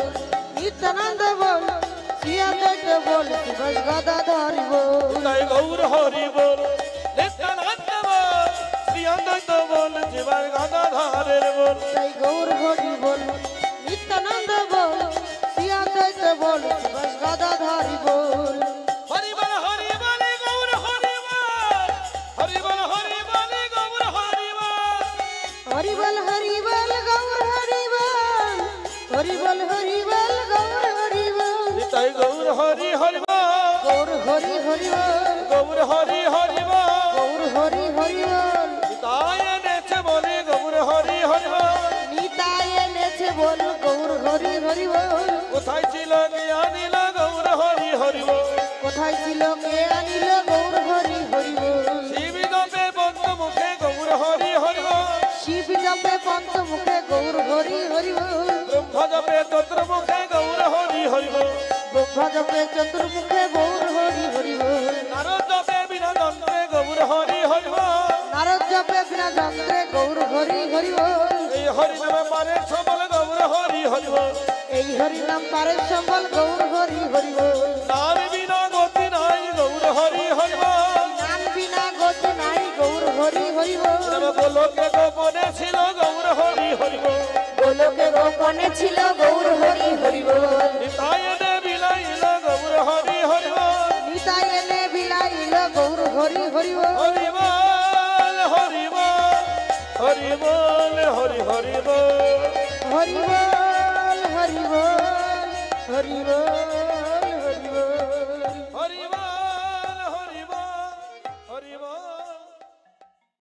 [SPEAKER 3] নিত্যানন্দ বল, শ্রীঅদ্বৈত বল, শিব গদাধর বল।
[SPEAKER 2] নিতাই গৌর হরি বল, নিত্যানন্দ বল, প্রিয়ানন্দ বল, শিবা গদাধরের বল।
[SPEAKER 3] নিতাই গৌর হরি বল, নিত্যানন্দ বল, শ্রীঅদ্বৈত বল, শিব গদাধর বল।
[SPEAKER 2] হরি বল হরি বল গৌর হরি বল, হরি বল হরি বল গৌর হরি বল।
[SPEAKER 3] হরি বল হরি বল গৌর হরি বল, হরি বল হরি বল গৌর হরি বল।
[SPEAKER 2] নিতাই গৌর হরি হরি বল,
[SPEAKER 3] গৌর হরি হরি বল,
[SPEAKER 2] গৌর হরি হরি বল।
[SPEAKER 3] গৌর হরি হরি বল।
[SPEAKER 2] নিতাই এনেছে বলে গৌর হরি হরি বল।
[SPEAKER 3] নিতাই এনেছে বল গৌর হরি হরি বল।
[SPEAKER 2] কোথায় ছিল কে আনিল গৌর হরি হরি বল।
[SPEAKER 3] কোথায় ছিল কে আনিল গৌর হরি হরি বল।
[SPEAKER 2] শিব জপে পঞ্চমুখে গৌর হরি হরি বল।
[SPEAKER 3] শিব জপে পঞ্চমুখে গৌর হরি হরি বল।
[SPEAKER 2] ব্রহ্ম জপে চতুর্মুখে গৌর হরি হরি বল।
[SPEAKER 3] ব্রহ্ম জপে চতুর্মুখে গৌর হরি হরি বল।
[SPEAKER 2] নারদ জপে বিনা যন্ত্রে গৌর হরি হরি বল।
[SPEAKER 3] নারদ জপে বিনা যন্ত্রে গৌর হরি হরি বল।
[SPEAKER 2] এই হরি নামে পারে সবল গৌর হরি হরি বল।
[SPEAKER 3] এই হরি নাম পারে সম্বল গৌর হরি হরি বল।
[SPEAKER 2] নাম বিনা গতি নাই গৌর হরি হরি বল।
[SPEAKER 3] নাম বিনা গতি নাই গৌর হরি হরি বল।
[SPEAKER 2] গোলকে গোপনে ছিল গৌর হরি হরি বল।
[SPEAKER 3] গোলকে গোপনে ছিল গৌর হরি হরি বল।
[SPEAKER 2] নিতাই এনে বিলাইল গৌর হরি হরি বল।
[SPEAKER 3] নিতাই এনে বিলাইল গৌর হরি হরি বল।
[SPEAKER 2] হরি বল হরি বল হরি বল হরি হরি বল।
[SPEAKER 3] হরি বল হরি বল হরি বল।